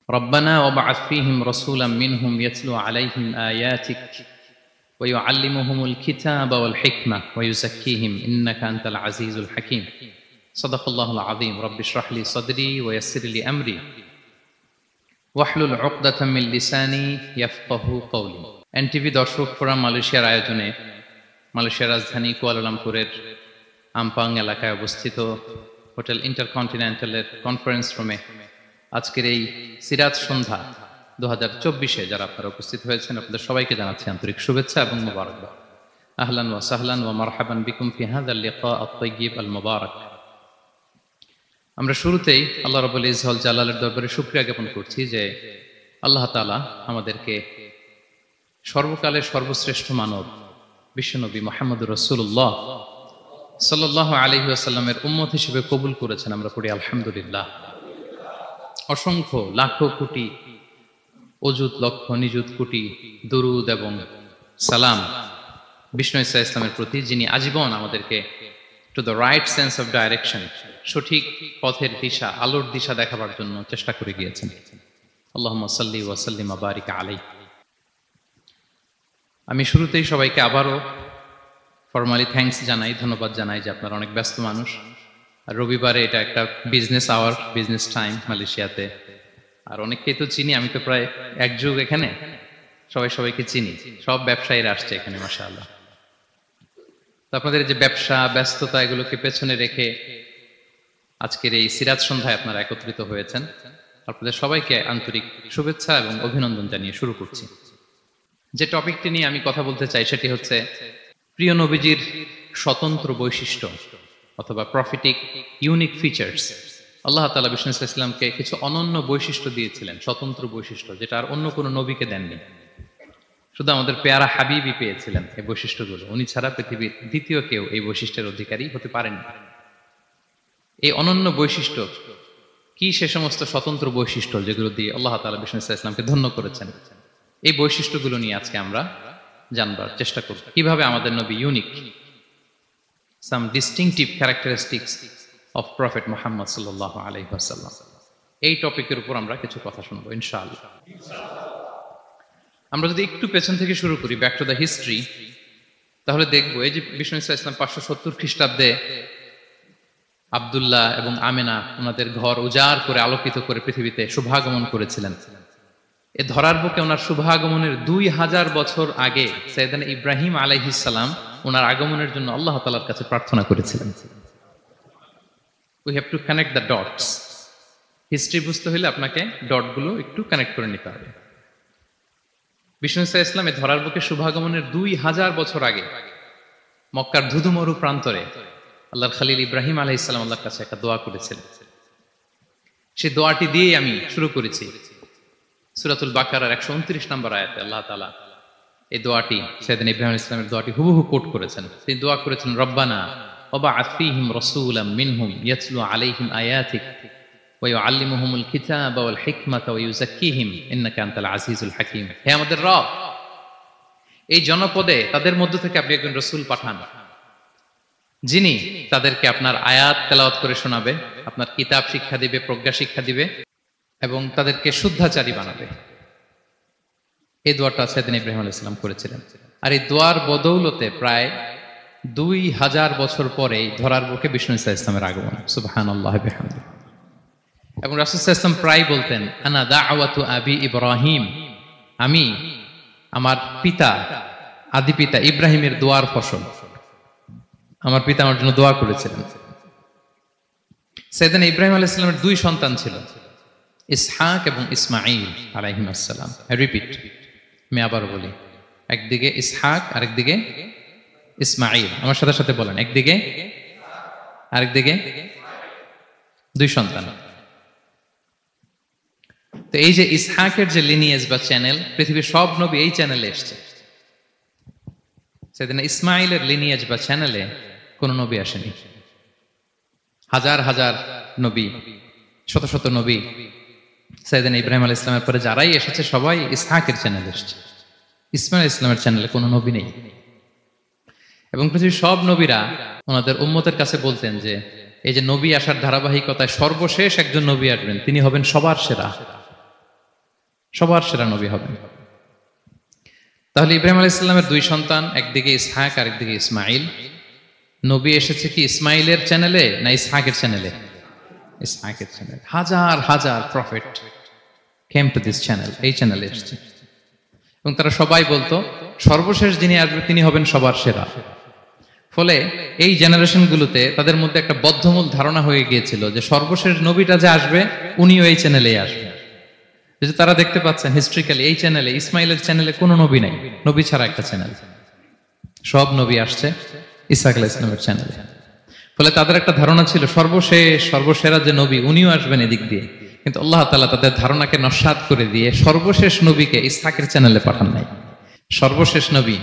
ربنا وابعث فيهم رسولا منهم يتلو عليهم آياتك ويعلمهم الكتاب والحكمة ويزكيهم إنك أنت العزيز الحكيم صدق الله العظيم رب اشرح لي صدري ويسر لي أمري واحلل عقدة من لساني يفقهوا قولي NTV দর্শক forum মালয়েশিয়ার আয়োজনে মালয়েশিয়ার রাজধানী কুয়ালালামপুরের আমপাং এলাকায় অবস্থিত হোটেল ইন্টারকন্টিনেন্টালের কনফারেন্স রুমে আজকের এই সিরাত সন্ধ্যা 2024-এ যারা আপনারা উপস্থিত হয়েছেন আপনাদের সবাইকে জানাচ্ছি আন্তরিক শুভেচ্ছা এবং মোবারকবাদ। আহলান ওয়া সাহলান ওয়া মারহাবান বিকুম ফি হাযাল লিকা আত-তাইয়্যিব আল মুবারাক। আমরা শুরুতেই আল্লাহ রাব্বুল ইজ্জত জালালের দরবারে শুকরিয়া জ্ঞাপন করছি যে আল্লাহ তাআলা আমাদেরকে সর্বকালের সর্বশ্রেষ্ঠ মানব বিশ্বনবী মুহাম্মদুর রাসূলুল্লাহ সাল্লাল্লাহু আলাইহি ওয়াসাল্লামের উম্মত হিসেবে কবুল করেছেন। আমরা পড়ি আলহামদুলিল্লাহ। অসংখ্য লাখো কোটি অযুত লক্ষ নিযুত কোটি দুরুদ এবং সালাম বিষ্ণু ঈসা ইসলামের প্রতি, যিনি আজীবন আমাদেরকে to the right sense of direction, সঠিক পথের দিশা, আলোর দিশা দেখাবার জন্য চেষ্টা করে গিয়েছেন। আল্লাহুম্মা সাল্লি ওয়া সাল্লিম ওয়া বারিক আলাইহি। আমি শুরুতেই সবাইকে আবারও ফরমালি থ্যাঙ্কস জানাই, ধন্যবাদ জানাই যে আপনারা অনেক ব্যস্ত মানুষ। আর রবিবারে এটা একটা বিজনেস আওয়ার, বিজনেস টাইম মালয়েশিয়াতে। আর অনেককেই তো চিনি, আমি তো প্রায় এক যুগ এখানে, সবাইকে চিনি, সব ব্যবসায়ীরা আসছে এখানে মাশাআল্লাহ। তো আপনাদের যে ব্যবসা ব্যস্ততা এগুলোকে পেছনে রেখে আজকের এই সিরাত সন্ধ্যায় আপনারা একত্রিত হয়েছেন। আপনাদের সবাইকে আন্তরিক শুভেচ্ছা এবং অভিনন্দন জানিয়ে শুরু করছি। যে টপিকটি নিয়ে আমি কথা বলতে চাই সেটি হচ্ছে প্রিয় নবীজির স্বতন্ত্র বৈশিষ্ট্য অথবা প্রফিটিক ইউনিক ফিচার্স। আল্লাহ তাআলা বিষ্ণু ইসলামকে কিছু অনন্য বৈশিষ্ট্য দিয়েছিলেন, স্বতন্ত্র বৈশিষ্ট্য, যেটা আর অন্য কোনো নবীকে দেননি। শুধু আমাদের পেয়ারা হাবিবই পেয়েছিলেন এই বৈশিষ্ট্যগুলো। উনি ছাড়া পৃথিবীর দ্বিতীয় কেউ এই বৈশিষ্ট্যের অধিকারী হতে পারেনি। এই অনন্য বৈশিষ্ট্য কি? সে সমস্ত স্বতন্ত্র বৈশিষ্ট্য যেগুলো দিয়ে আল্লাহ তাআলা বিষ্ণু ইসলামকে ধন্য করেছেন। এই বৈশিষ্ট্যগুলো নিয়ে আজকে আমরা জানবার চেষ্টা করব, কিভাবে আমাদের নবী unique, some distinctive characteristics of Prophet Muhammad sallallahu alaihi wasallam। এই টপিকের উপর আমরা কিছু কথা শুনবো ইনশাআল্লাহ। আমরা যদি একটু পেছন থেকে শুরু করি, ব্যাক টু দ্য হিস্ট্রি, তাহলে দেখবো এই যে বিষ্ণু ইসলাম 570 খ্রিস্টাব্দে আব্দুল্লাহ এবং আমেনা ওনাদের ঘর উজাড় করে আলোকিত করে পৃথিবীতে শুভাগমন করেছিলেন। এ ধরার বুকে ওনার শুভাগমনের 2000 বছর আগে সাইয়েদনা ইব্রাহিম আলাইহিস সালাম ওনার আগমনের জন্য আল্লাহ তাআলার কাছে প্রার্থনা করেছিলেন। We have to connect the dots. History বুঝতে হলে আপনাকে ডটগুলো একটু কানেক্ট করে নিতে হবে। বিষ্ণু ইসলাম এই ধরার বুকে শুভাগমনের 2000 বছর আগে মক্কার ধুধুমরু প্রান্তরে আল্লাহর খলিল ইব্রাহিম আলাইহিস সালাম আল্লাহর কাছে একটা দোয়া করেছিলেন। সেই দোয়াটি দিয়েই আমি শুরু করেছি। সূরাতুল বাকারার 129 নম্বর আয়াতে আল্লাহ তাআলা এই দোয়াটি, সাইয়েদনা ইব্রাহিম আলাইহিস সালামের দোয়াটি হুবহু কোট করেছেন। তিনি দোয়া করেছেন, রব্বানা ওয়াবআথ ফীহিম রাসূলাম মিনহুম ইয়াতলু আলাইহিম আয়াতিক ওয়া ইউআল্লিমুহুমুল কিতাবা ওয়াল হিকমাতা ওয়া ইউযাক্কিহিম ইন্নাকা আনতাল আজিজুল হাকীম। হে আমাদের রব, এই জনপদে তাদের মধ্য থেকে আপনি একজন রাসূল পাঠান, যিনি তাদেরকে আপনার আয়াত তেলাওয়াত করে শোনাবে, আপনার কিতাব শিক্ষা দিবে, প্রজ্ঞা শিক্ষা দিবে এবং তাদেরকে শুদ্ধাচারী বানাবে। এই দোয়াটা সাইয়েদনা ইব্রাহিম আলাইহিস সালাম করেছিলেন। আর এই দোয়ার বদৌলতে প্রায় 2000 বছর পরে ধরার বুকে বিষ্ণু ইসলামের আগমন। সুবহানাল্লাহ বিহামদিহি। এবং রাসূল সাল্লাল্লাহু আলাইহি ওয়াসাল্লাম প্রায় বলতেন, আনা দাওয়াতু আবি ইব্রাহিম, আমি আমার পিতা, আদি পিতা ইব্রাহিমের দোয়ার ফসল। আমার পিতা আমার জন্য দোয়া করেছিলেন। সাইয়েদনা ইব্রাহিম আলাইহিস সালামের 2 সন্তান ছিল, ইসহাক এবং ইসমাঈল আলাইহিম আসসালাম। রিপিট, আমি আবার বলি, একদিকে ইসহাক আরেকদিকে ইসমাঈল। আমার সাথে সাথে বলেন, একদিকে আরেকদিকে 2 সন্তান। তো এই যে ইসহাকের যে লিনিয়েজ বা চ্যানেল, পৃথিবীর সব নবী এই চ্যানেলে এসেছে। সেদিন ইসমাঈলের লিনিয়েজ বা চ্যানেলে কোন নবী আসেনি। হাজার হাজার নবী, শত শত নবী সাইয়েদনা ইব্রাহিম আলাইহিস সালামের পরে যারাই এসেছে সবাই ইসহাকের চ্যানেলে এসেছে। ইসমাঈল ইসলামের চ্যানেলে কোনো নবী নেই। এবং পৃথিবীর সব নবীরা ওনাদের উম্মতের কাছে বলতেন যে এই যে নবী আসার ধারাবাহিকতায় সর্বশেষ একজন নবী আসবেন, তিনি হবেন সবার সেরা। সবার সেরা নবী হবেন। তাহলে ইব্রাহিম আলাইহিস সালামের দুই সন্তান, একদিকে ইসহাক আর একদিকে ইসমাইল। নবী এসেছে কি ইসমাইলের চ্যানেলে না ইসহাকের চ্যানেলে? ইসহাকের চ্যানেল। হাজার হাজার prophet came to this channel, এই চ্যানেলে এসেছে। এবং তারা সবাই বলতো সর্বশেষ যিনি আসবে তিনি হবেন সবার সেরা। ফলে এই জেনারেশনগুলোতে তাদের মধ্যে একটা বদ্ধমূল ধারণা হয়ে গিয়েছিল যে সর্বশেষ নবীটা যে আসবে উনিও এই চ্যানেলেই আসবে। যে তারা দেখতে পাচ্ছেন হিস্ট্রিক্যালি এই চ্যানেলে, ইসমাইলের চ্যানেলে কোনো নবী নাই, নবী ছাড়া একটা চ্যানেল। সব নবী আসছে ইসহাক আলাইহিস সালামের চ্যানেলে। ফলে তাদের একটা ধারণা ছিল সর্বশেষ সর্বসেরা যে নবী উনিও আসবেন এদিক দিয়ে। কিন্তু আল্লাহ তাআলা তাদের ধারণাকে নস্যাৎ করে দিয়ে সর্বশেষ নবীকে ইসহাকের চ্যানেলে পাঠান নাই। সর্বশেষ নবী,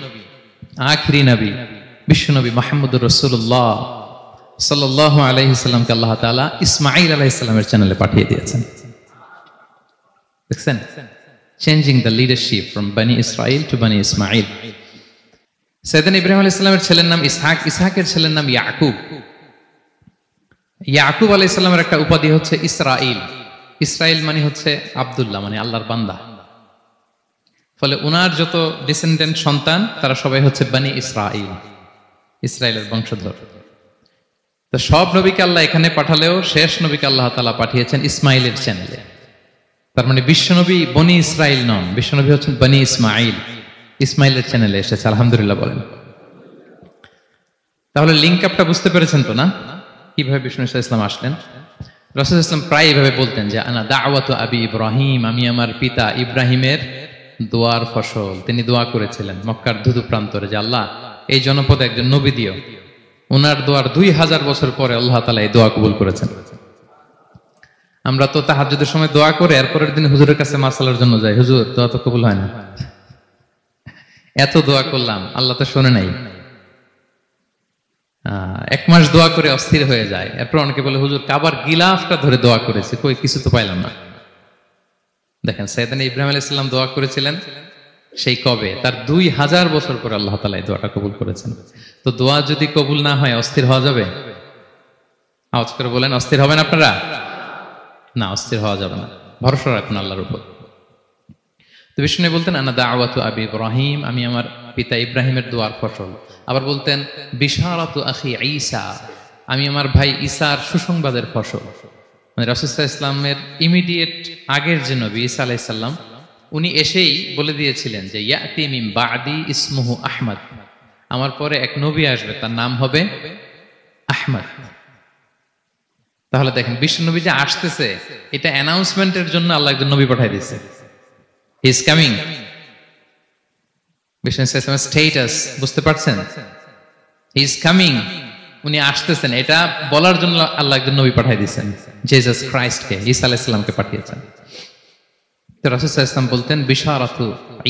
আখিরি নবী, বিশ্বনবী মুহাম্মদুর রাসূলুল্লাহ সাল্লাল্লাহু আলাইহি সাল্লামকে আল্লাহ তাআলা ইসমাঈল আলাইহিস সালামের চ্যানেলে পাঠিয়ে দিয়েছেন। দেখছেন, চেঞ্জিং দ্য লিডারশিপ ফ্রম বনি ইসরাইল টু বনি ইসমাঈল। সাইয়েদনা ইব্রাহিম আলাইহিস সালামের ছেলের নাম ইসহাক, ইসহাকের ছেলের নাম ইয়াকুব। ইয়াকুব আলাইহিস সালামের একটা উপাধি হচ্ছে ইসরাইল। ইসরাইল মানে হচ্ছে আব্দুল্লাহ, মানে আল্লাহর বান্দা। ফলে উনার যত ডিসেন্ডেন্ট সন্তান তারা সবাই হচ্ছে বনি ইসরাইল, ইসরায়েলের বংশধর। তো সব নবীকে আল্লাহ এখানে পাঠালেও শেষ নবীকে আল্লাহ তাআলা পাঠিয়েছেন ইসমাইলের চ্যানেলে। তার মানে বিশ্বনবী বনি ইসরাইল নন, বিশ্বনবী হচ্ছেন বনি ইসমাইল, ইসমাইলের চ্যানেলে এসেছে। আলহামদুলিল্লাহ বলেন। তাহলে লিঙ্ক আপটা বুঝতে পেরেছেন তো না, কিভাবে বিষ্ণু ইসলাম আসলেন? রাসূল ইসলাম প্রায় এভাবে বলতেন যে আনা দাওয়াতু আবি ইব্রাহিম, আমি আমার পিতা ইব্রাহিমের দোয়ার ফসল। তিনি দোয়া করেছিলেন মক্কার ধুধু প্রান্তরে যে আল্লাহ এই জনপদে একজন নবী দিও। ওনার দোয়ার 2000 বছর পরে আল্লাহ তাআলা এই দোয়া কবুল করেছেন। আমরা তো তাহাজ্জুদের সময় দোয়া করে এরপরের দিন হুজুরের কাছে মাসালার জন্য যাই, হুজুর দোয়া তো কবুল হয় না। এত দোয়া করলাম আল্লাহ তো শোনে নাই। 1 মাস দোয়া করে অস্থির হয়ে যায়। এরপর অনেকে বলে হুজুর কাবার গিলাফটা ধরে দোয়া করেছে, কই কিছু তো পাইলাম না। দেখেন সাইয়েদনা ইব্রাহিম আলাইহিস সালাম দোয়া করেছিলেন সেই কবে, তার 2000 বছর পরে আল্লাহ তাআলা এই দোয়াটা কবুল করেছেন। তো দোয়া যদি কবুল না হয় অস্থির হওয়া যাবে? আওয়াজ করে বলেন, অস্থির হবেন আপনারা? না, অস্থির হওয়া যাবে না, ভরসা রাখুন আল্লাহর উপর। তো বিষ্ণু বলতেন আনা দাওয়াতু আবি ইব্রাহিম, আমি আমার পিতা ইব্রাহিমের দোয়ার ফসল। আবার বলতেন বিশারাতু আখি ঈসা, আমি আমার ভাই ঈসার সুসংবাদের ফসল। মানে রাসূল সাল্লাল্লাহু আলাইহি ওয়াসাল্লামের ইমিডিয়েট আগের যে নবী ঈসা আলাইহিস সালাম, উনি এসেই বলে দিয়েছিলেন যে ইয়াতি মিন বাদি ইসমুহু আহমদ, আমার পরে এক নবী আসবে তার নাম হবে আহমদ। তাহলে দেখেন বিশ্বনবী যে আসতেছে এটা অ্যানাউন্সমেন্টের জন্য আল্লাহ একজন নবী পাঠিয়ে দিয়েছে। He is coming. বিশ্বনবী সাল্লাল্লাহু আলাইহি ওয়াসাল্লামের স্ট্যাটাস বুঝতে পারছেন? হি ইজ কামিং, উনি আসতেছেন, এটা বলার জন্য আল্লাহ একজন নবী পাঠিয়ে দিয়েছেন, জিসাস ক্রাইস্টকে, ঈসা আলাইহিস সালামকে পাঠিয়েছেন। তো রাসূল সাল্লাল্লাহু আলাইহি ওয়াসাল্লাম বলতেন বিশারাতু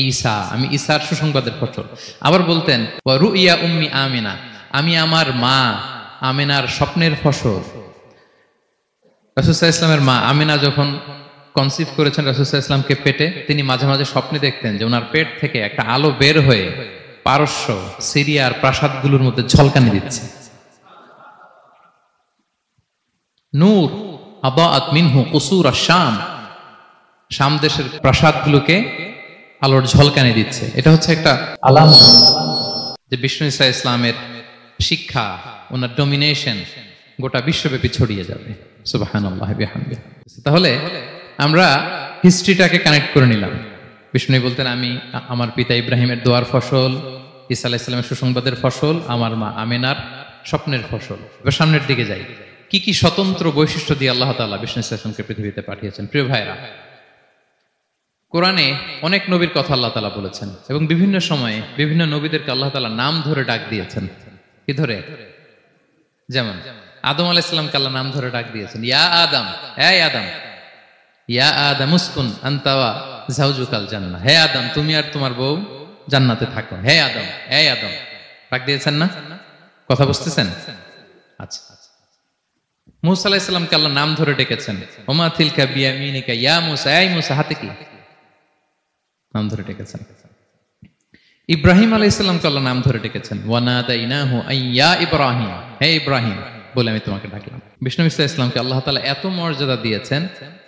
ঈসা, আমি ঈসার সুসংবাদের ফসল। আবার বলতেন ওয়া রুইয়া উম্মি আমিনা, আমি আমার মা আমিনার স্বপ্নের ফসল। রাসূল সাল্লাল্লাহু আলাইহি ওয়াসাল্লামের মা আমিনা যখন কনসিভ করেছেন রাসূল সাল্লাল্লাহু আলাইহি ওয়াসাল্লামকে পেটে, তিনি মাঝে মাঝে স্বপ্নে দেখতেন যে ওনার পেট থেকে একটা আলো বের হয়ে পারস্য সিরিয়ার প্রাসাদগুলোর মধ্যে ঝলকানি দিচ্ছে। নূর আদাআত মিনহু কুসুর আশ-শাম, শাম দেশের প্রাসাদগুলোকে আলোর ঝলকানি দিচ্ছে। এটা হচ্ছে একটা আলামত যে বিষ্ণু ঈসা ইসলামের শিক্ষা, ওনার ডমিনেশন গোটা বিশ্বব্যাপী ছড়িয়ে যাবে। সুবহানাল্লাহ বিহামদিহি। তাহলে আমরা হিস্ট্রিটাকে কানেক্ট করে নিলাম। বিষ্ণু বলতেন আমি আমার পিতা ইব্রাহিমের দোয়ার ফসল, ঈসা আলাইহিস সালামের সুসংবাদের ফসল, আমার মা আমিনার স্বপ্নের ফসল। এবার সামনের দিকে যাই, কি কি স্বতন্ত্র বৈশিষ্ট্য দিয়ে আল্লাহ তাআলা বিষ্ণু ইসলামকে পৃথিবীতে পাঠিয়েছেন। প্রিয় ভাইরা, কোরআনে অনেক নবীর কথা আল্লাহ তাআলা বলেছেন এবং বিভিন্ন সময়ে বিভিন্ন নবীদেরকে আল্লাহ তাআলা নাম ধরে ডাক দিয়েছেন। কি ধরে? যেমন আদম আলাইহিস সালামকে আল্লাহ নাম ধরে ডাক দিয়েছেন, ইয়া আদম, এই আদম, ইয়া আদম উসকুন আনতা ওয়া যাওজুকাল জান্নাহ, হে আদম তুমি আর তোমার বউ জান্নাতে থাকো, হে আদম, এই আদম, ডাক দিয়েছেন না? কথা বুঝতেছেন? আচ্ছা, মুসা আলাইহিস সালামকে আল্লাহ নাম ধরে ডেকেছেন, ওমা তিলকা বিয়ামিনিকা ইয়া মুসা, এই মুসা হাতে কি, নাম ধরে ডেকেছেন। ইব্রাহিম আলাইহিস সালামকে আল্লাহ নাম ধরে ডেকেছেন, ওয়া নাদাইনাহু আইয়া ইব্রাহিম, হে ইব্রাহিম, বলে আমি তোমাকে ডাকলাম। বিষ্ণু ইসা ইসলামকে আল্লাহ তাআলা এত মর্যাদা দিয়েছেন,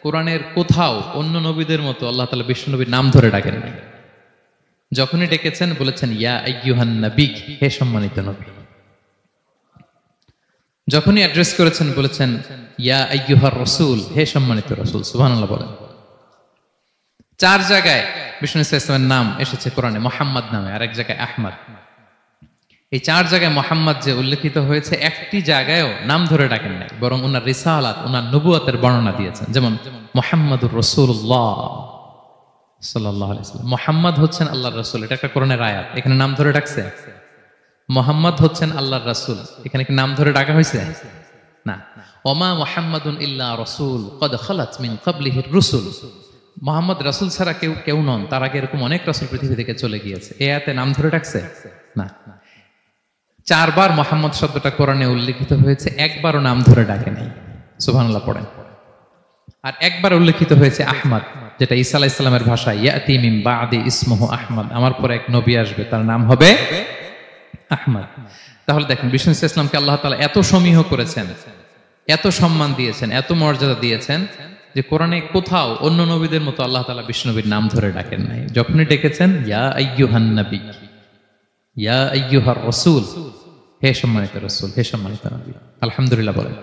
কোরআনের কোথাও অন্য নবীদের মতো আল্লাহ তাআলা বিষ্ণু নবীর নাম ধরে ডাকেন নাই। যখনই ডেকেছেন বলেছেন ইয়া আইয়ুহান নবী, হে সম্মানিত নবী। যখনই অ্যাড্রেস করেছেন বলেছেন ইয়া আইয়ুহার রাসূল, হে সম্মানিত রাসূল। সুবহানাল্লাহ বলেন। 4 জায়গায় বিষ্ণু ইসা ইসলামের নাম এসেছে কোরআনে মুহাম্মদ নামে, আর এক জায়গায় আহমদ। এই 4 জায়গায় মুহাম্মদ যে উল্লেখিত হয়েছে, একটি জায়গায়ও নাম ধরে ডাকেন নাই, বরং ওনার রিসালাত, ওনার নবুয়তের বর্ণনা দিয়েছেন। যেমন মুহাম্মাদুর রাসূলুল্লাহ সাল্লাল্লাহু আলাইহি ওয়াসাল্লাম, মুহাম্মদ হচ্ছেন আল্লাহর রাসূল, এটা একটা কোরআনের আয়াত। এখানে নাম ধরে ডাকছে? মুহাম্মদ হচ্ছেন আল্লাহর রাসূল, এখানে কি নাম ধরে ডাকা হয়েছে? না। ওমা মুহাম্মাদুন ইল্লা রাসূল ক্বাদ খালাত মিন ক্বাবলিহির রুসুল। মুহাম্মদ রাসূল ছাড়া কেউ নন, তার আগে এরকম অনেক রাসূল পৃথিবী থেকে চলে গিয়েছে। এই আয়াতে নাম ধরে ডাকছে? না। 4 বার মুহাম্মদ শব্দটা কোরআনে উল্লেখিত হয়েছে, একবারও নাম ধরে ডাকে নাই। সুবহানাল্লাহ পড়েন। আর একবার উল্লেখিত হয়েছে আহমদ, যেটা ঈসা আলাইহিস সালামের ভাষায় ইয়াতি মিন বাদি ইসমুহু আহমদ, আমার পরে এক নবী আসবে, তার নাম হবে আহমদ। তাহলে দেখেন বিষ্ণু ইসলামকে আল্লাহ তাআলা এত সমীহ করেছেন, এত সম্মান দিয়েছেন, এত মর্যাদা দিয়েছেন যে কোরআনে কোথাও অন্য নবীদের মতো আল্লাহ তাআলা বিষ্ণু নবীর নাম ধরে ডাকেন নাই। যখনই ডেকেছেন ইয়া আইয়ুহান নবী, ইয়া আইয়ুহার রাসূল, হে সম্মানিত রাসূল, হে সম্মানিত নবী। আলহামদুলিল্লাহ বলেন।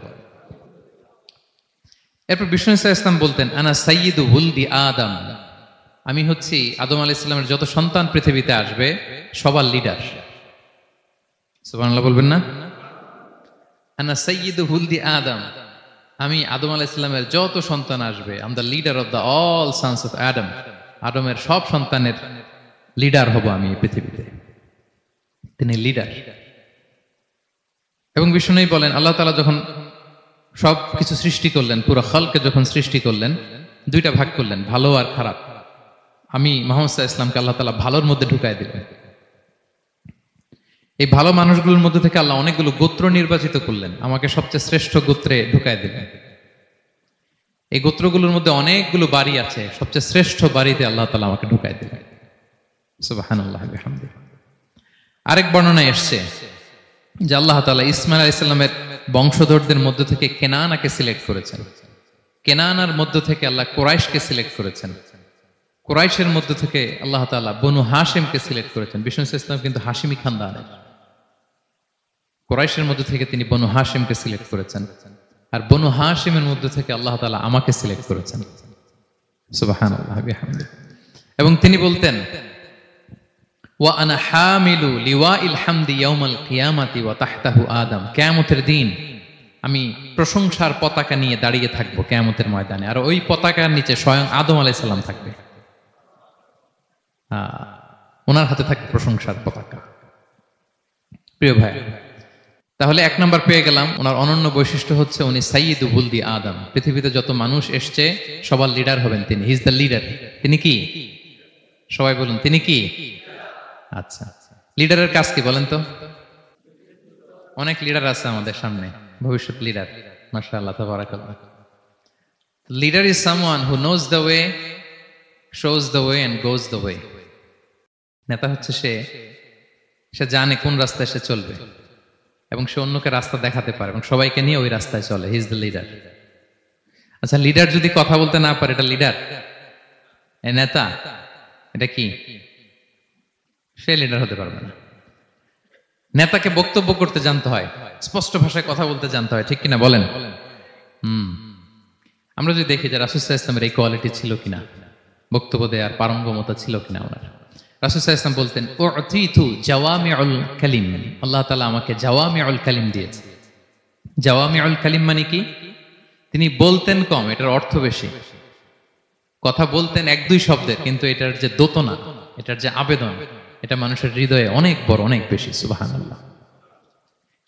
এরপর বিষ্ণু ইসলাম বলতেন আনা সাইয়্যিদু ওয়ালদি আদম, আমি হচ্ছি আদম আলাইহিস সালামের যত সন্তান পৃথিবীতে আসবে সবার লিডার। সুবহানাল্লাহ বলবেন না? আনা সাইয়্যিদু ওয়ালদি আদম, আমি আদম আলাইহিস সালামের যত সন্তান আসবে, I am the leader of the all sons of আদম, আদমের সব সন্তানের লিডার হব আমি এই পৃথিবীতে। তিনি লিডার। এবং বিষ্ণুই বলেন আল্লাহ তাআলা যখন সব কিছু সৃষ্টি করলেন, পুরো খালকে যখন সৃষ্টি করলেন, 2টা ভাগ করলেন, ভালো আর খারাপ। আমি মুহাম্মদ সাল্লাল্লাহু আলাইহি ওয়াসাল্লামকে আল্লাহ তাআলা ভালোর মধ্যে ঢুকায় দিলেন। এই ভালো মানুষগুলোর মধ্যে থেকে আল্লাহ অনেকগুলো গোত্র নির্বাচিত করলেন, আমাকে সবচেয়ে শ্রেষ্ঠ গোত্রে ঢুকায় দিলেন। এই গোত্রগুলোর মধ্যে অনেকগুলো বাড়ি আছে, সবচেয়ে শ্রেষ্ঠ বাড়িতে আল্লাহ তাআলা আমাকে ঢুকায় দিলেন। সুবহানাল্লাহ বিহামদিহি। আরেক বর্ণনায় এসেছে যে আল্লাহ তাআলা ইসমাঈল আলাইহিস সালামের বংশধরদের মধ্য থেকে কেনানাকে সিলেক্ট করেছেন। কেনানার মধ্য থেকে আল্লাহ কুরাইশকে সিলেক্ট করেছেন। কুরাইশের মধ্য থেকে আল্লাহ তাআলা বনু হাশিমকে সিলেক্ট করেছেন। বিষ্ণু ইসলাম কিন্তু হাশিমি খানদানের। কুরাইশের মধ্য থেকে তিনি বনু হাশিমকে সিলেক্ট করেছেন, আর বনু হাশিমের মধ্য থেকে আল্লাহ তাআলা আমাকে সিলেক্ট করেছেন। সুবহানাল্লাহ বিহামদিহি। এবং তিনি বলতেন ওয়া আনা হামিলু লিওয়াইল হামদি ইয়াউমাল কিয়ামাতি ওয়া তাহতাহু আদম, কিয়ামতের দিন আমি প্রশংসার পতাকা নিয়ে দাঁড়িয়ে থাকবো কিয়ামতের ময়দানে, আর ওই পতাকার নিচে স্বয়ং আদম আলাইহিস সালাম থাকবে। ওনার হাতে থাকবে প্রশংসার পতাকা। প্রিয় ভাই, তাহলে 1 নম্বর পেয়ে গেলাম, ওনার অনন্য বৈশিষ্ট্য হচ্ছে উনি সাইয়্যিদু ওয়ালদি আদম। পৃথিবীতে যত মানুষ এসছে সবার লিডার হবেন তিনি। হি ইজ দ্য লিডার। তিনি কি? সবাই বলুন, তিনি কি? আচ্ছা, লিডারের কাজ কি বলেন তো? অনেক লিডার আছে আমাদের সামনে, ভবিষ্যৎ লিডার। মাশাআল্লাহ, তাবারাকাল্লাহ। Leader is someone who knows the way, shows the way and goes the way. নেতা হচ্ছে সে জানে কোন রাস্তায় সে চলবে এবং সে অন্যকে রাস্তা দেখাতে পারে এবং সবাইকে নিয়ে ওই রাস্তায় চলে। হি ইজ দ্য লিডার। আচ্ছা, লিডার যদি কথা বলতে না পারে, এটা লিডার? নেতা এটা কি? সে লিডার হতে পারবে না। নেতাকে বক্তব্য করতে জানতে হয়, স্পষ্ট ভাষায় কথা বলতে জানতে হয়, ঠিক কিনা বলেন? আমরা যদি দেখি যে রাসূল সাল্লাল্লাহু আলাইহি ওয়াসাল্লামের এই কোয়ালিটি ছিল কিনা, বক্তব্য দেওয়ার পারঙ্গমতা ছিল কিনা ওনার। রাসূল সাল্লাল্লাহু আলাইহি ওয়াসাল্লাম বলতেন উতিতু জাওয়ামিউল কালিম, আল্লাহ তাআলা আমাকে জাওয়ামিউল কালিম দিয়েছে। জাওয়ামিউল কালিম মানে কি? তিনি বলতেন কম, এটার অর্থ বেশি। কথা বলতেন 1-2 শব্দের, কিন্তু এটার যে দোতনা, এটার যে আবেদন, এটা মানুষের হৃদয়ে অনেক বড়, অনেক বেশি। সুবহানাল্লাহ।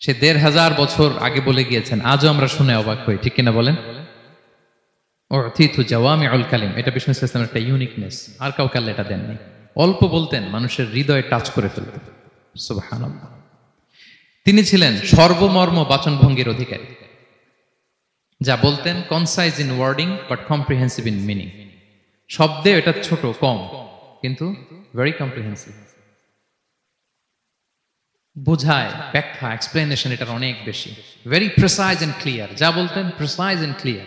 সে 1500 বছর আগে বলে গিয়েছেন, আজও আমরা শুনে অবাক হই, ঠিক কিনা বলেন? উতিতু জাওয়ামিউল কালিম, এটা বিষ্ণু সাল্লাল্লাহু আলাইহি ওয়াসাল্লামের একটা ইউনিকনেস, আর কাউকে আল্লাহ এটা দেননি। অল্প বলতেন, মানুষের হৃদয়ে টাচ করে ফেলতেন। সুবহানাল্লাহ। তিনি ছিলেন সর্বমর্ম বাচনভঙ্গির অধিকারী। যা বলতেন concise in wording but comprehensive in meaning. শব্দে এটা ছোট, কম, কিন্তু ভেরি কম্প্রিহেন্সিভ। বোঝায়, ব্যাখ্যা, এক্সপ্লেনেশন এটার অনেক বেশি। Very precise and clear. যা বলতেন প্রিসাইজ এন্ড ক্লিয়ার।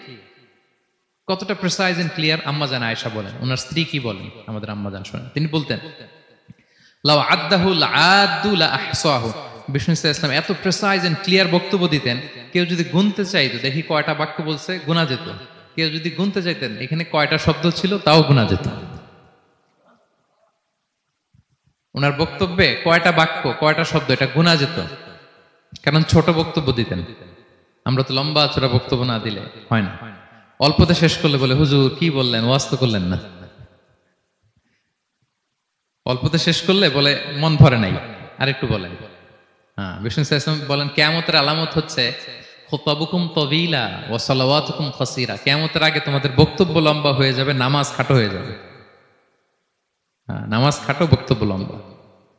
কতটা প্রিসাইজ এন্ড ক্লিয়ার আম্মা জান আয়েশা বলেন, ওনার স্ত্রী কি বলেন আমাদের আম্মা জান শোনেন। তিনি বলতেন লাউ আদ্দাহু লাআদ্দু লা আহসাহু। বিষ্ণু ইসলাম এত প্রিসাইজ এন্ড ক্লিয়ার বক্তব্য দিতেন, কেউ যদি গুনতে চাইতো দেখি কয়টা বাক্য বলছে গোনা যেত। কেউ যদি গুনতে চাইতেন এখানে কয়টা শব্দ ছিল তাও গোনা যেত। ওনার বক্তব্যে কয়টা বাক্য কয়টা শব্দ এটা গোনা যেত, কারণ ছোট বক্তব্য দিতেন। আমরা তো লম্বা চড়া বক্তব্য না দিলে হয় না। অল্পতে শেষ করলে বলে হুজুর কি বললেন, ওয়াজ তো করলেন না। অল্পতে শেষ করলে বলে মন ভরে নাই, আরেকটু বলেন। হ্যাঁ, বিষ্ণু ইসলাম বলেন কিয়ামতের আলামত হচ্ছে খুতাবুকুম তাবিলা ওয়া সালাওয়াতুকুম কাসীরা। কিয়ামতের আগে তোমাদের বক্তব্য লম্বা হয়ে যাবে, নামাজ খাটো হয়ে যাবে। হ্যাঁ, নামাজ খাটো, বক্তব্য লম্বা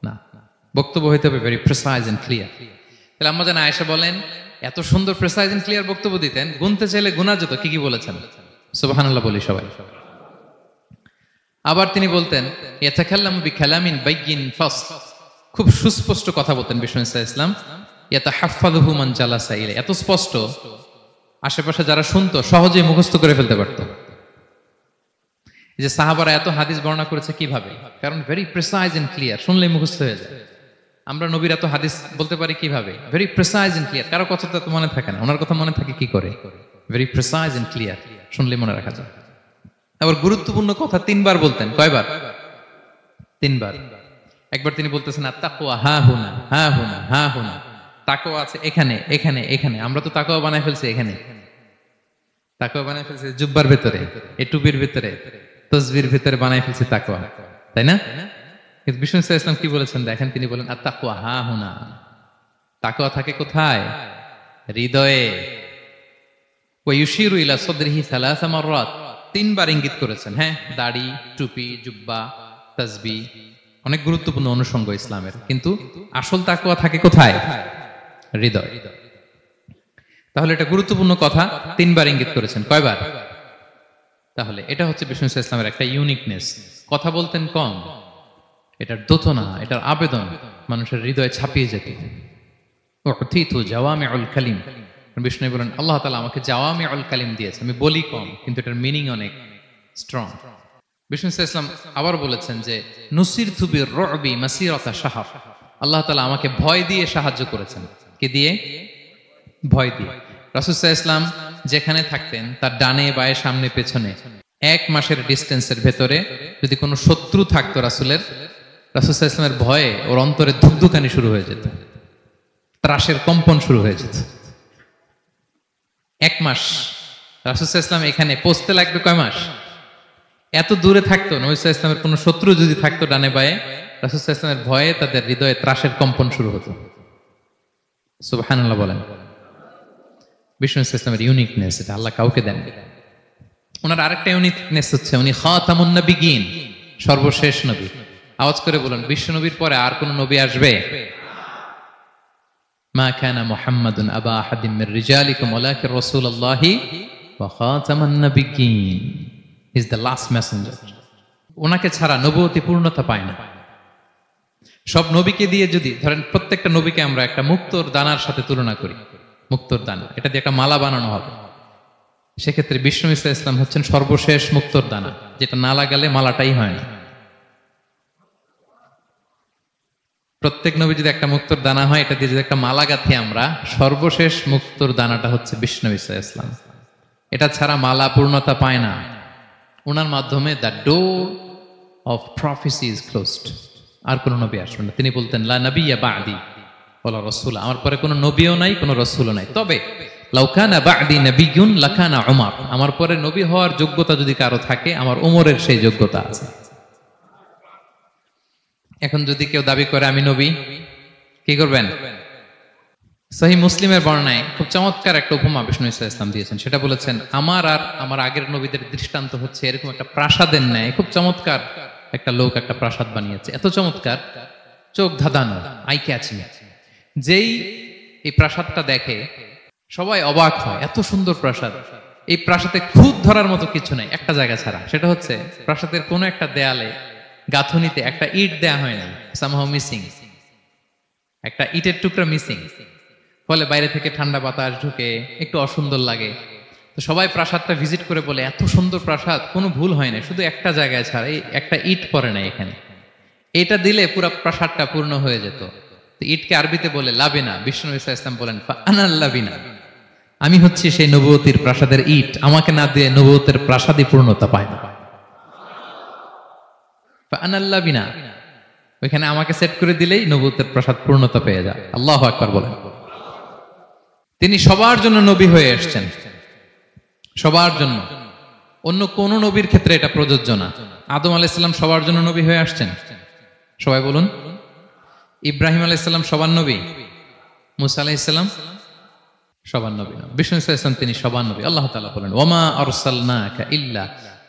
না। বক্তব্য হইতে হবে ভেরি প্রিসাইজ এন্ড ক্লিয়ার। তাহলে আম্মা জান আয়েশা বলেন এত সুন্দর প্রিসাইজ এন্ড ক্লিয়ার বক্তব্য দিতেন, গুনতে চাইলে গুনা যেত। কি কি বলেছেন? সুবহানাল্লাহ বলি সবাই। আবার তিনি বলতেন ইয়াতাকাল্লামু বিকালামিন বাইয়িন ফাসল। খুব সুস্পষ্ট কথা বলতেন বিষ্ণু ইসলাম। ইয়াতাহাফফাযুহু মান জালাসা ইলাইহি। এত স্পষ্ট আশেপাশে যারা শুনতো সহজেই মুখস্থ করে ফেলতে পারত। এই যে সাহাবারা এত হাদিস বর্ণনা করেছে কিভাবে? কারণ ভেরি প্রিসাইজ এন্ড ক্লিয়ার, শুনলেই মুখস্থ হয়ে যায়। আমরা নবীর এত হাদিস বলতে পারি কিভাবে? Very precise and clear. কারো কথা তো মনে থাকে না, ওনার কথা মনে থাকে কি করে? ভেরি প্রিসাইজ এন্ড ক্লিয়ার, শুনলেই মনে রাখা যায়। আবার গুরুত্বপূর্ণ কথা 3 বার বলতেন। কয়বার? 3 বার। একবার তিনি বলতেছেন আত্তাকওয়া হা হুনা হা হুনা হা হুনা। তাকওয়া আছে এখানে এখানে এখানে। আমরা তো তাকওয়া বানায় ফেলছি এখানে। তাকওয়া বানায় ফেলছি জুব্বার ভিতরে, এই টুপির ভিতরে, তসবির ভিতরে বানায় ফেলছি তাকওয়া, তাই না? কিন্তু বিষ্ণু ইসলাম কি বলেছেন দেখেন, তিনি বলেন আত্তাকওয়া হা হুনা। তাকওয়া থাকে কোথায়? হৃদয়ে। ওয়া ইউশিরু ইলা সাদরিহি সালাসা মাররাত। 3 বার ইঙ্গিত করেছেন। হ্যাঁ, দাড়ি, টুপি, জুব্বা, তাসবিহ অনেক গুরুত্বপূর্ণ অনুষঙ্গ ইসলামের, কিন্তু আসল তাকওয়া থাকে কোথায়? হৃদয়। তাহলে এটা গুরুত্বপূর্ণ কথা 3 বার ইঙ্গিত করেছেন। কয়বার? তাহলে এটা হচ্ছে বিষ্ণু ইসলামের একটা ইউনিকনেস। কথা বলতেন কম, এটার দোতনা, এটার আবেদন মানুষের হৃদয়ে ছাপিয়ে যেত। উতিতু জাওয়ামিউল কালিম। বিষ্ণু বলেন আল্লাহ তাআলা আমাকে জাওয়ামিউল কালিম দিয়েছে, আমি বলি কম কিন্তু এটার মিনিং অনেক স্ট্রং। বিষ্ণু ইসলাম আবার বলেছেন যে নুসিরতু বির-রু'বি মাসিরাতা শাহর। আল্লাহ তাআলা আমাকে ভয় দিয়ে সাহায্য করেছেন। কি দিয়ে? ভয় দিয়ে। রাসূল সাল্লাল্লাহু আলাইহি ওয়াসাল্লাম যেখানে থাকতেন তার ডানে বায়ে সামনে পেছনে 1 মাসের ডিস্টেন্সের ভেতরে যদি কোনো শত্রু থাকতো রাসূলের, রাসূল সাল্লাল্লাহু আলাইহি ওয়াসাল্লামের ভয়ে ওর অন্তরে ধুকধুকানি শুরু হয়ে যেত, ত্রাসের কম্পন শুরু হয়ে যেত। 1 মাস রাসূল সাল্লাল্লাহু আলাইহি ওয়াসাল্লাম এখানে পৌঁছতে লাগবে কয় মাস? এত দূরে থাকতো নবী সাল্লাল্লাহু আলাইহি ওয়াসাল্লামের কোনো শত্রু যদি থাকতো ডানে বায়ে, রাসূল সাল্লাল্লাহু আলাইহি ওয়াসাল্লামের ভয়ে তাদের হৃদয়ে ত্রাসের কম্পন শুরু হতো। সুবহানাল্লাহ বলেন। বিষ্ণু ইসলামের ইউনিকনেস, এটা আল্লাহ কাউকে দেন। ওনার আরেকটা ইউনিকনেস হচ্ছে উনি খাতামুন নবিয়্যিন, সর্বশেষ নবী। আওয়াজ করে বলেন বিশ্ব নবীর পরে আর কোন নবী আসবে? মা কানা মুহাম্মাদুন আবা আহাদিম মির রিজালিকুম ওয়ালাকিন রাসূলুল্লাহি ওয়া খাতামুন নবিয়্যিন। He is the last messenger. ওনাকে ছাড়া নবুয়তি পূর্ণতা পায় না। সব নবীকে দিয়ে যদি ধরেন প্রত্যেকটা নবীকে আমরা একটা মুক্তোর দানার সাথে তুলনা করি, মুক্তোর দানা, এটা দিয়ে একটা মালা বানানো হবে, সেক্ষেত্রে বিষ্ণু ইসলাম হচ্ছেন সর্বশেষ মুক্তোর দানা, যেটা না লাগালে মালাটাই হয় না। প্রত্যেক নবী যদি একটা মুক্তোর দানা হয়, এটা দিয়ে যদি একটা মালা গাঁথি আমরা, সর্বশেষ মুক্তোর দানাটা হচ্ছে বিষ্ণু ইসলাম। এটা ছাড়া মালা পূর্ণতা পায় না। ওনার মাধ্যমে the door of prophecy is closed. আর কোন নবী আসবেন না। তিনি বলতেন লা নাবিয়্যা বা'দি ওয়ালা রাসূল। আমার পরে কোনো নবীও নাই, কোনো রাসূলও নাই। তবে লাউ কানা বা'দি নাবিয়্যুন লাকানা উমর। আমার পরে নবী হওয়ার যোগ্যতা যদি কারো থাকে, আমার উমরের সেই যোগ্যতা আছে। এখন যদি কেউ দাবি করে আমি নবী, কি করবেন? সহিহ মুসলিমের বর্ণনায় খুব চমৎকার একটা উপমা বিষ্ণু ইসলাম দিয়েছেন। সেটা বলেছেন আমার আর আমার আগের নবীদের দৃষ্টান্ত হচ্ছে এরকম একটা প্রাসাদের ন্যায়। খুব চমৎকার একটা লোক একটা প্রাসাদ বানিয়েছে, এত চমৎকার, চোখ ধাঁধানো, আই ক্যাচিং। যেই এই প্রাসাদটা দেখে সবাই অবাক হয়, এত সুন্দর প্রাসাদ। এই প্রাসাদে খুঁত ধরার মতো কিছু নাই একটা জায়গা ছাড়া, সেটা হচ্ছে প্রাসাদের কোনো একটা দেয়ালে গাঁথুনিতে একটা ইট দেয়া হয় নাই, সামহাউ মিসিং। একটা ইটের টুকরা মিসিং, ফলে বাইরে থেকে ঠান্ডা বাতাস ঢুকে একটু অসুন্দর লাগে। তো সবাই প্রাসাদটা ভিজিট করে বলে এত সুন্দর প্রাসাদ, কোনো ভুল হয় না, শুধু একটা জায়গায় ছাড়া এই একটা ইট পড়ে না এখানে, এটা দিলে পুরো প্রাসাদটা পূর্ণ হয়ে যেত। তো ইটকে আরবিতে বলে লাবিনা। বিষ্ণু ইসা ইসলাম বলেন আনাল লাবিনা, আমি হচ্ছি সেই নবুয়তির প্রাসাদের ইট, আমাকে না দিয়ে নবুয়তের প্রাসাদই পূর্ণতা পায় না। আনাল লাবিনা, ওইখানে আমাকে সেট করে দিলেই নবুয়তের প্রাসাদ পূর্ণতা পেয়ে যায়। আল্লাহু আকবার বলেন। তিনি সবার জন্য নবী হয়ে এসেছেন, সবার জন্য। অন্য কোন নবীর ক্ষেত্রে এটা প্রযোজ্য না। আদম আলাইহিস সালাম সবার জন্য নবী হয়ে আসছেন, সবাই বলুন। ইব্রাহিম আলাইহিস সালাম সবার নবী, মুসা আলাইহিস সালাম সবার নবী না। বিষ্ণু ইসলাম তিনি সবার নবী। আল্লাহ তাআলা বলেন ওয়ামা আরসালনাকা ইল্লা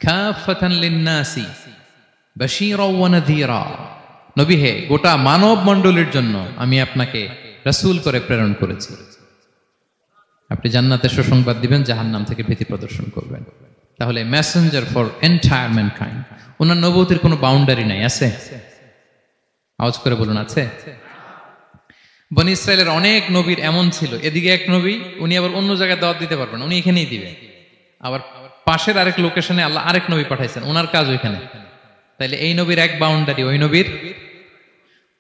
কাফাতান লিন-নাসি বাশীরাও ওয়া নাযীরা, নবী হে, গোটা মানব মণ্ডলীর জন্য আমি আপনাকে রাসূল করে প্রেরণ করেছি। আপনি জান্নাতের সুসংবাদ দিবেন, জাহান্নাম থেকে ভীতি প্রদর্শন করবেন। তাহলে মেসেঞ্জার ফর এন্টায়ার ম্যানকাইন্ড। ওনার নবুয়তির কোনো বাউন্ডারি নাই, আছে? আওয়াজ করে বলুন, আছে? বনি ইসরায়েলের অনেক নবীর এমন ছিল, এদিকে এক নবী, উনি আবার অন্য জায়গায় দাওয়াত দিতে পারবেন, উনি এখানেই দিবে। আবার পাশের আরেক লোকেশনে আল্লাহ আরেক নবী পাঠাইছেন, ওনার কাজ ওইখানে। তাইলে এই নবীর এক বাউন্ডারি, ওই নবীর।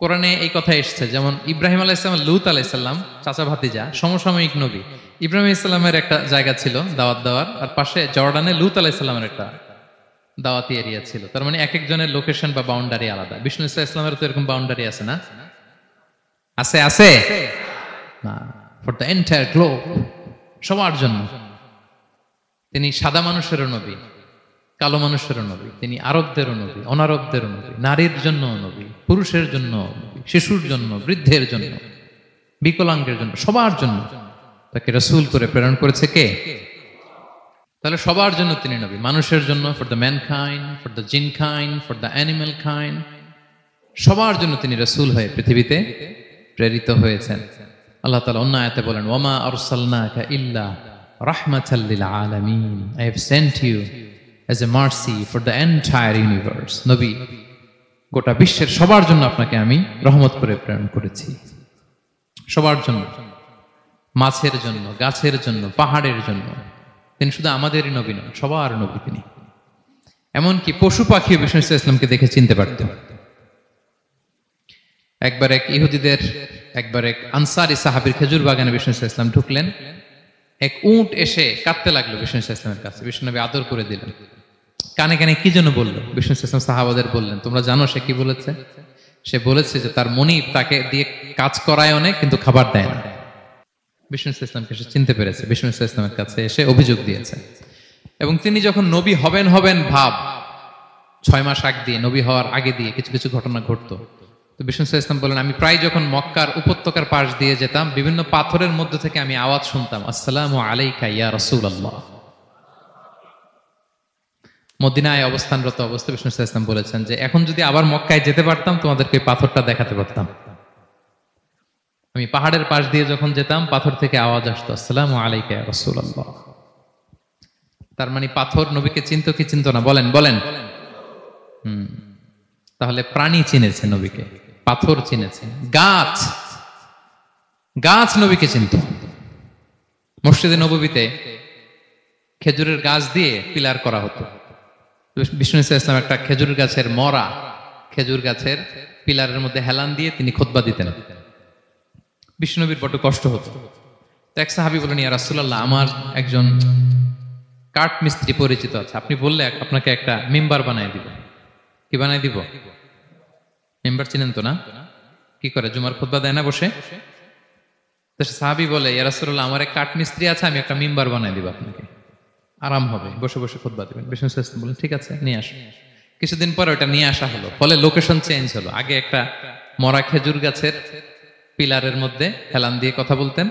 কোরআনে এই কথা এসেছে, যেমন ইব্রাহিম আলাইহিস সালাম, লূত আলাইহিস সালাম চাচা ভাতিজা, সমসাময়িক নবী। ইব্রাহিম আলাইহিস সালামের একটা জায়গা ছিল দাওয়াত দেওয়ার, আর পাশে জর্ডানে লূত আলাইহিস সালামের একটা দাওয়াতি এরিয়া ছিল। তার মানে এক একজনের লোকেশন বা বাউন্ডারি আলাদা। বিষ্ণু ইসলামের তো এরকম বাউন্ডারি আছে না? আছে? আছে না, ফর দ্য এন্টায়ার গ্লোব, সবার জন্য। তিনি সাদা মানুষেরও নবী, কালো মানুষেরও নবী, তিনি আরবদেরও নবী, অনারবদেরও নবী, নারীর জন্য নবী, পুরুষের জন্য নবী, শিশুর জন্য, বৃদ্ধের জন্য, বিকলাঙ্গের জন্য, সবার জন্য তাকে রাসূল করে প্রেরণ করেছে কে? তাহলে সবার জন্য তিনি নবী, মানুষের জন্য, for the mankind, for the জিনকাইন্ড, for the animal kind, সবার জন্য তিনি রাসূল হয়ে পৃথিবীতে প্রেরিত হয়েছেন। আল্লাহ তাআলা অন্য আয়াতে বলেন ওয়ামা আরসালনাকা ইল্লা রাহমাতাল লিল আলামিন, I have sent you as a mercy for the entire universe. নবী, গোটা বিশ্বের সবার জন্য আপনাকে আমি রহমত করে প্রেরণ করেছি, সবার জন্য, মাছের জন্য, গাছের জন্য, পাহাড়ের জন্য। তিনি শুধু আমাদেরই নবী নন, সবার নবী তিনি। এমনকি পশু পাখি বিষ্ণু ইসলামকে দেখে চিনতে পারত। একবার এক আনসারী সাহাবীর খেজুর বাগানে বিষ্ণু ইসলাম ঢুকলেন। এক উট এসে কাঁদতে লাগলো বিষ্ণু ইসলামের কাছে, বিষ্ণু নবী আদর করে দিলেন। কানে কানে কি জন্য বললো? বিষ্ণু ইসলাম সাহাবাদের বললেন, তোমরা জানো সে কি বলেছে? সে বলেছে যে তার মনিব তাকে দিয়ে কাজ করায় অনেক, কিন্তু খাবার দেয় না। বিষ্ণু ইসলামকে সে চিনতে পেরেছে, বিষ্ণু ইসলামের কাছে এসে অভিযোগ দিয়েছে। এবং তিনি যখন নবী হবেন ভাব 6 মাস আগ দিয়ে, নবী হওয়ার আগে দিয়ে কিছু কিছু ঘটনা ঘটতো। তো বিষ্ণু ইসলাম বলেন, আমি প্রায় যখন মক্কার উপত্যকার পাশ দিয়ে যেতাম, বিভিন্ন পাথরের মধ্যে থেকে আমি আওয়াজ শুনতাম, আসসালামু আলাইকা ইয়া রাসূলুল্লাহ। মদিনায় অবস্থানরত অবস্থায় বিষ্ণু ইসলাম বলেছেন যে এখন যদি আবার মক্কায় যেতে পারতাম, তোমাদেরকে পাথরটা দেখাতে পারতাম। আমি পাহাড়ের পাশ দিয়ে যখন যেতাম, পাথর থেকে আওয়াজ আসতো, আসসালামু আলাইকা ইয়া রাসূলুল্লাহ। তার মানে পাথর নবীকে চিনতো কি চিনতো না? বলেন বলেন। তাহলে প্রাণী চিনেছে নবীকে, পাথর চিনেছে, গাছ নবীকে চিনত। মসজিদে নববীতে খেজুরের গাছ দিয়ে পিলার করা হতো। বিষ্ণু ইসলাম একটা খেজুর গাছের মরা খেজুর গাছের পিলারের মধ্যে হেলান দিয়ে তিনি খুতবা দিতেন। বিষ্ণু নবীর বড় কষ্ট হতো। তো এক সাহাবী বলেন, ইয়া রাসূলুল্লাহ, আমার একজন কাঠ মিস্ত্রি পরিচিত আছে, আপনি বললে আপনাকে একটা মিম্বার বানায় দিব। কি বানায় দিব? মেম্বার চিনেন তো না? কি করে, জুমার খুতবা দেয় না বসে? তো সাহাবী বলে, ইয়া রাসূলুল্লাহ, আমার এক কাঠ মিস্ত্রি আছে, আমি একটা মিম্বার বানায় দিব আপনাকে, আরাম হবে, বসে বসে খুতবা দিবেন। বিষ্ণু ইসলাম বলেন, ঠিক আছে, নিয়ে আসো। কিছুদিন পরে ওটা নিয়ে আসা হলো, ফলে লোকেশন চেঞ্জ হলো। আগে একটা মরা খেজুর গাছের পিলারের মধ্যে হেলান দিয়ে কথা বলতেন,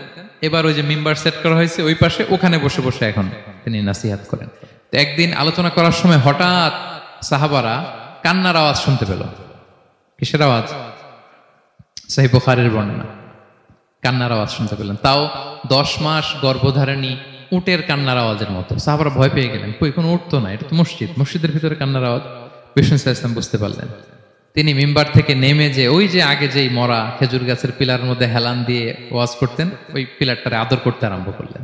এবার ওই যে মিম্বার সেট করা হয়েছে ওই পাশে, ওখানে বসে বসে এখন তিনি নাসিহাত করেন। তো একদিন আলোচনা করার সময় হঠাৎ সাহাবারা কান্নার আওয়াজ শুনতে পেল। কিসের আওয়াজ? সহিহ বুখারীর বর্ণনা, কান্নার আওয়াজ শুনতে পেলেন। তাও 10 মাস গর্ভধারিণী উটের কান্নার আওয়াজের মতো। সাহাবারা ভয় পেয়ে গেলেন, কই, কোনো উঠ তো না, এটা তো মসজিদের ভিতরে কান্নার আওয়াজ। বিষ্ণু ইসলাম বুঝতে পারলেন তিনি মিম্বার থেকে নেমে যে ওই যে আগে যেই মরা খেজুর গাছের পিলার মধ্যে হেলান দিয়ে ওয়াজ করতেন, ওই পিলারটারে আদর করতে আরম্ভ করলেন।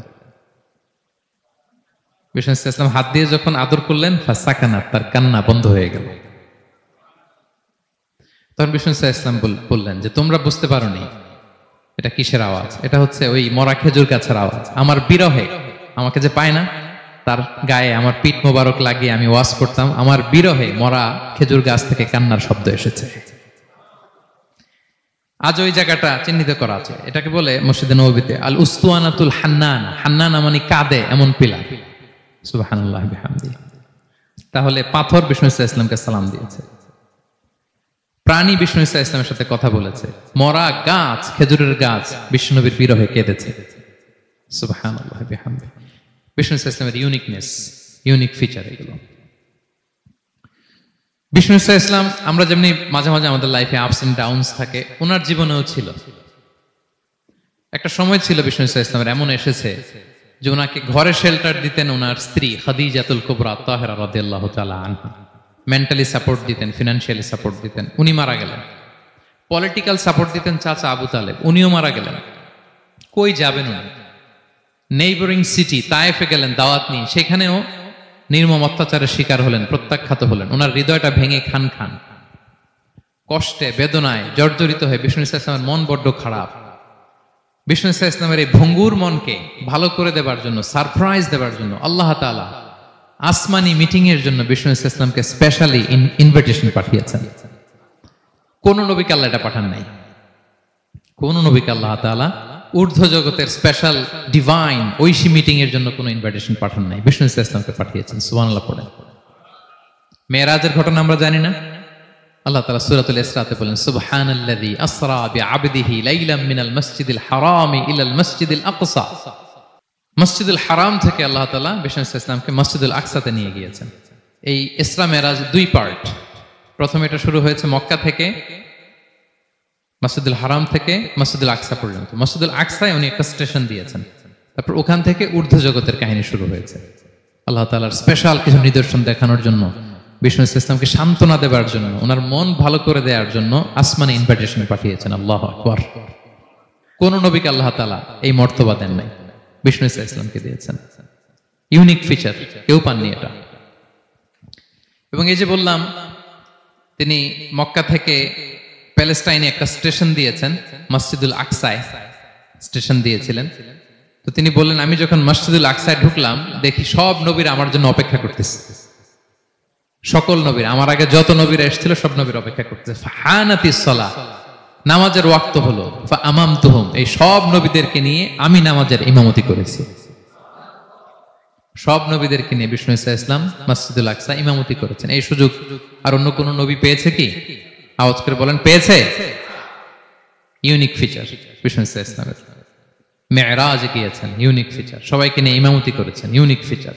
বিষ্ণু ইসলাম হাত দিয়ে যখন আদর করলেন, ফাসাকানা, তার কান্না বন্ধ হয়ে গেল। তখন বিষ্ণু ইসলাম বললেন যে তোমরা বুঝতে পারোনি এটা কিসের আওয়াজ, এটা হচ্ছে ওই মরা খেজুর গাছের আওয়াজ। আমার বিরহে, আমাকে যে পায় না, তার গায়ে আমার পিঠ মোবারক লাগিয়ে আমি ওয়াজ করতাম, আমার বিরহে মরা খেজুর গাছ থেকে কান্নার শব্দ এসেছে। আজ ওই জায়গাটা চিহ্নিত করা আছে, এটাকে বলে মসজিদে নববীতে আল উস্তুয়ানাতুল হান্নান। হান্নানা মানে কাঁদে এমন পিলার। সুবহানাল্লাহ বিহামদি। তাহলে পাথর বিষ্ণু ইসলামকে সালাম দিয়েছে, প্রাণী বিষ্ণু ইসলামের সাথে কথা বলেছে, মরা গাছ, খেজুরের গাছ বিষ্ণুনবীর বিরহে কেঁদেছে। সুবহানাল্লাহ বিহামদি। বিষ্ণু ইসলামের ইউনিকনেস, ইউনিক ফিচার এগুলো। বিষ্ণু ইসলাম, আমরা যেমনি মাঝে মাঝে আমাদের লাইফে আপস এন্ড ডাউনস থাকে, ওনার জীবনেও ছিল। একটা সময় ছিল বিষ্ণু ইসলামের এমন এসেছে যে ওনাকে ঘরে শেল্টার দিতেন ওনার স্ত্রী খাদিজাতুল কুবরা তাহেরা রাদিয়াল্লাহু তাআলা আনহা। মেন্টালি সাপোর্ট দিতেন, ফিনান্সিয়ালি সাপোর্ট দিতেন, উনি মারা গেলেন। পলিটিক্যাল সাপোর্ট দিতেন চাচা আবু তালেব, উনিও মারা গেলেন। কই যাবেন উনি? নেইবরিং সিটি তায়েফে গেলেন দাওয়াত নিয়ে, সেখানেও নির্মম অত্যাচারের শিকার হলেন, প্রত্যাখ্যাত হলেন। ওনার হৃদয়টা ভেঙে খান খান, কষ্টে বেদনায় জর্জরিত হয়ে বিষ্ণু ইসলামের মন বড্ড খারাপ। বিষ্ণু ইসলামের এই ভঙ্গুর মনকে ভালো করে দেবার জন্য, সারপ্রাইজ দেবার জন্য আল্লাহ তাআলা আসমানি মিটিং এর জন্য বিষ্ণু ইসলামকে স্পেশালি ইনভিটেশন পাঠিয়েছেন। কোন নবীকে আল্লাহ এটা পাঠান নাই। কোন নবীকে আল্লাহ তাআলা ঊর্ধ্ব জগতের স্পেশাল ডিভাইন ঐশী মিটিং এর জন্য কোনো ইনভিটেশন পাঠান নাই, বিষ্ণু ইসলামকে পাঠিয়েছেন। সুবহানাল্লাহ পড়েন। মেরাজের ঘটনা আমরা জানি না? আল্লাহ তাআলা সূরাতুল ইসরাতে বলেন, সুবহানাল্লাযী আসরা বিআবদিহি লাইলাম মিনাল মাসজিদিল হারামি ইলাল মাসজিদিল আকসা। মসজিদুল হারাম থেকে আল্লাহ তাআলা বিষ্ণু ইসলামকে মসজিদুল আকসাতে নিয়ে গিয়েছেন। এই ইসরা মেরাজ দুই পার্ট। প্রথমে এটা শুরু হয়েছে মক্কা থেকে, মসজিদুল হারাম থেকে মসজিদুল আকসা পর্যন্ত। মসজিদুল আকসায় উনি একটা স্টেশন দিয়েছেন, তারপর ওখান থেকে ঊর্ধ্ব জগতের কাহিনী শুরু হয়েছে। আল্লাহ তাআলার স্পেশাল কিছু নিদর্শন দেখানোর জন্য, বিষ্ণু ইসলামকে সান্ত্বনা দেবার জন্য, ওনার মন ভালো করে দেওয়ার জন্য আসমানে ইনভিটেশন পাঠিয়েছেন। আল্লাহু আকবার। কোন নবীকে আল্লাহ তাআলা এই মর্তবা দেন নাই, বিষ্ণু ইসলামকে দিয়েছেন। ইউনিক ফিচার, কেউ পাননি এটা। এবং এই যে বললাম, তিনি মক্কা থেকে প্যালেস্টাইনে একটা স্টেশন দিয়েছেন, মসজিদুল আকসায় স্টেশন দিয়েছিলেন। তো তিনি বললেন, আমি যখন মসজিদুল আকসায় ঢুকলাম, দেখি সব নবীরা আমার জন্য অপেক্ষা করতেছে। সকল নবীরা, আমার আগে যত নবীরা এসেছিল সব নবীরা অপেক্ষা করতেছে। ফাহানাতিস সালাহ, নামাজের ওয়াক্ত হলো। ফাআমামতুহুম, এই সব নবীদেরকে নিয়ে আমি নামাজের ইমামতি করেছি। সব নবীদেরকে নিয়ে বিষ্ণু ইসলাম মসজিদুল আকসা ইমামতি করেছেন। এই সুযোগ আর অন্য কোন নবী পেয়েছে কি? আওয়াজ করে বলেন, পেয়েছে? ইউনিক ফিচার বিষ্ণু ইসলামের। মেরাজে গিয়েছেন, ইউনিক ফিচার। সবাইকে নিয়ে ইমামতি করেছেন, ইউনিক ফিচার।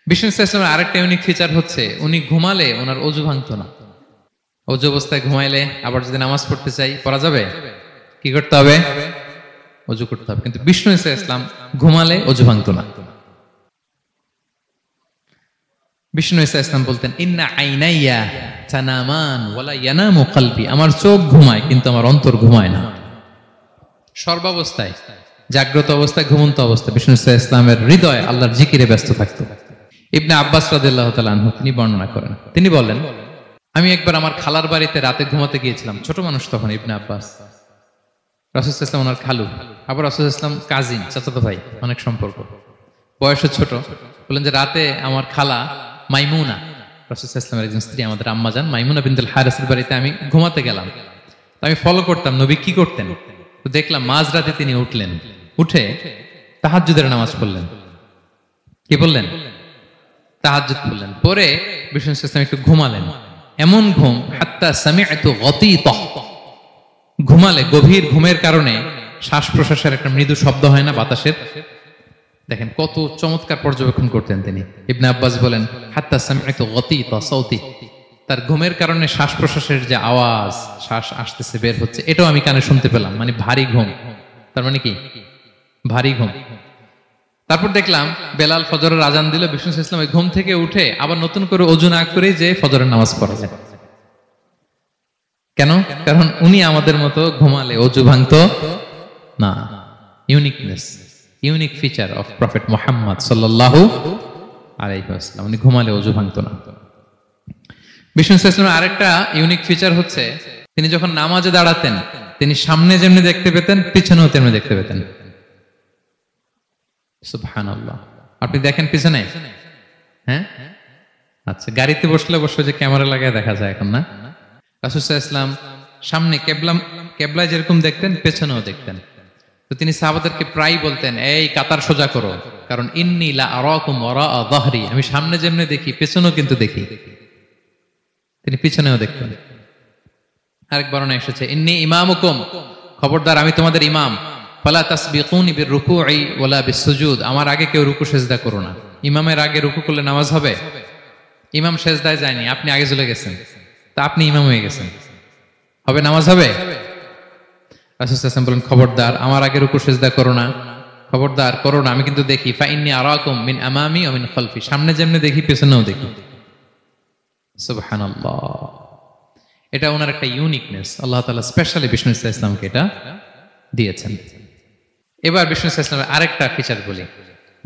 বিষ্ণু ইসলামের আরেকটা ইউনিক ফিচার হচ্ছে, উনি ঘুমালে ওনার অজু ভাঙতো না। অজু অবস্থায় ঘুমাইলে আবার যদি নামাজ পড়তে চাই, পড়া যাবে? কি করতে হবে? অজু করতে হবে। কিন্তু বিষ্ণু ইসলাম ঘুমালে অজু ভাঙতো না। বিষ্ণু ইসলাম বলতেন, ইন্না আইনাইয়া তানামান ওয়ালা ইয়ানামু কলবি, আমার চোখ ঘুমায় কিন্তু আমার অন্তর ঘুমায় না। সর্বাবস্থায়, জাগ্রত অবস্থায়, ঘুমন্ত অবস্থায় বিষ্ণু ইসলামের হৃদয় আল্লাহর জিকিরে ব্যস্ত থাকতো। ইবনে আব্বাস রাদিয়াল্লাহু তাআলা আনহু তিনি বর্ণনা করেন, তিনি বলেন, আমি একবার আমার খালার বাড়িতে রাতে ঘুমাতে গিয়েছিলাম। ছোট মানুষ তখন ইবনে আব্বাস। রাসূল সাল্লাল্লাহু আলাইহি ওয়াসাল্লাম ওনার খালু, আবার রাসূল সাল্লাল্লাহু আলাইহি ওয়াসাল্লাম কাজিন, চাচাতো ভাই, অনেক সম্পর্ক, বয়সে ছোট। বলেন যে রাতে আমার খালা মাইমুনা, রাসূল সাল্লাল্লাহু আলাইহি ওয়াসাল্লামের একজন স্ত্রী, আমাদের আম্মাজান মাইমুনা বিনতুল হারিসের বাড়িতে আমি ঘুমাতে গেলাম। আমি ফলো করতাম নবী কি করতেন। তো দেখলাম মাঝরাতে তিনি উঠলেন, উঠে তাহাজ্জুদের নামাজ পড়লেন। কি বললেন? তাহাজ্জুদ পড়লেন। পরে বিষ্ণু ইসলাম একটু ঘুমালেন। এমন ঘুম, হাত্তা সামি'তু গতীতা, ঘুমালে গভীর ঘুমের কারণে শ্বাস প্রশ্বাসের একটা মৃদু শব্দ হয় না বাতাসের? দেখেন কত চমৎকার পর্যবেক্ষণ করতেন তিনি। ইবনে আব্বাস বলেন, হাত্তা সামি'তু গতীতা সাউতি, তার ঘুমের কারণে শ্বাস প্রশ্বাসের যে আওয়াজ, শ্বাস আসতেছে বের হচ্ছে, এটাও আমি কানে শুনতে পেলাম। মানে ভারী ঘুম। তার মানে কি? ভারী ঘুম। তারপর দেখলাম বেলাল ফজরের আজান দিল, বিষ্ণু ইসলাম ওই ঘুম থেকে উঠে আবার নতুন করে ওযু না করে যে ফজরের নামাজ পড়ালেন। কেন? কারণ উনি আমাদের মতো ঘুমালে ওযু ভাঙতো না। Uniqueness, unique feature of prophet Muhammad সাল্লাল্লাহু আলাইহি ওয়াসাল্লাম, উনি ঘুমালে ওযু ভাঙতো না। বিষ্ণু ইসলামের আরেকটা ইউনিক ফিচার হচ্ছে তিনি যখন নামাজে দাঁড়াতেন তিনি সামনে যেমনি দেখতে পেতেন পিছনেও তেমনি দেখতে পেতেন। সুবহানাল্লাহ। আপনি দেখেন পিছনে? হ্যাঁ, আচ্ছা, গাড়িতে বসলে অবশ্য যে ক্যামেরা লাগায় দেখা যায় এখন, না? রাসূল সাল্লাল্লাহু আলাইহি ওয়াসাল্লাম সামনে কেবলায় যেরকম দেখতেন পেছনেও দেখতেন। তো তিনি সাহাবাদেরকে প্রায় বলতেন, এই কাতার সোজা করো, কারণ ইন্নী লা আরাকুম ওয়ারাআ যাহরি, আমি সামনে যেমনি দেখি পেছনেও কিন্তু দেখি। তিনি পিছনেও দেখতেন। আরেক বর্ণনা এসেছে, ইন্নী ইমামুকুম, খবরদার আমি তোমাদের ইমাম, ফালা তাসবিকুনি বিররুকুই ওয়ালা বিসসুজুদ, আমার আগে কেউ রুকু সিজদা করো না। ইমামের আগে রুকু করলে নামাজ হবে? ইমাম সিজদায় যায়নি, আপনি আগে চলে গেছেন, তা আপনি ইমাম হয়ে গেছেন, হবে? নামাজ হবে? রাসূল সাল্লাল্লাহু আলাইহি ওয়াসাল্লাম বলেন, খবরদার আমার আগে রুকু সিজদা করো না, খবরদার করো না, আমি কিন্তু দেখি। ফা ইন্নী আরাকুম মিন আমামি ওয়া মিন খালফি, সামনে যেমনি দেখি পেছনেও দেখি। সুবহানাল্লাহ। এটা ওনার একটা ইউনিকনেস, আল্লাহ তাআলা স্পেশালি বিষ্ণু ইসলামকে এটা দিয়েছেন। এবার বিষ্ণু ইসলামের আরেকটা ফিচার বলি।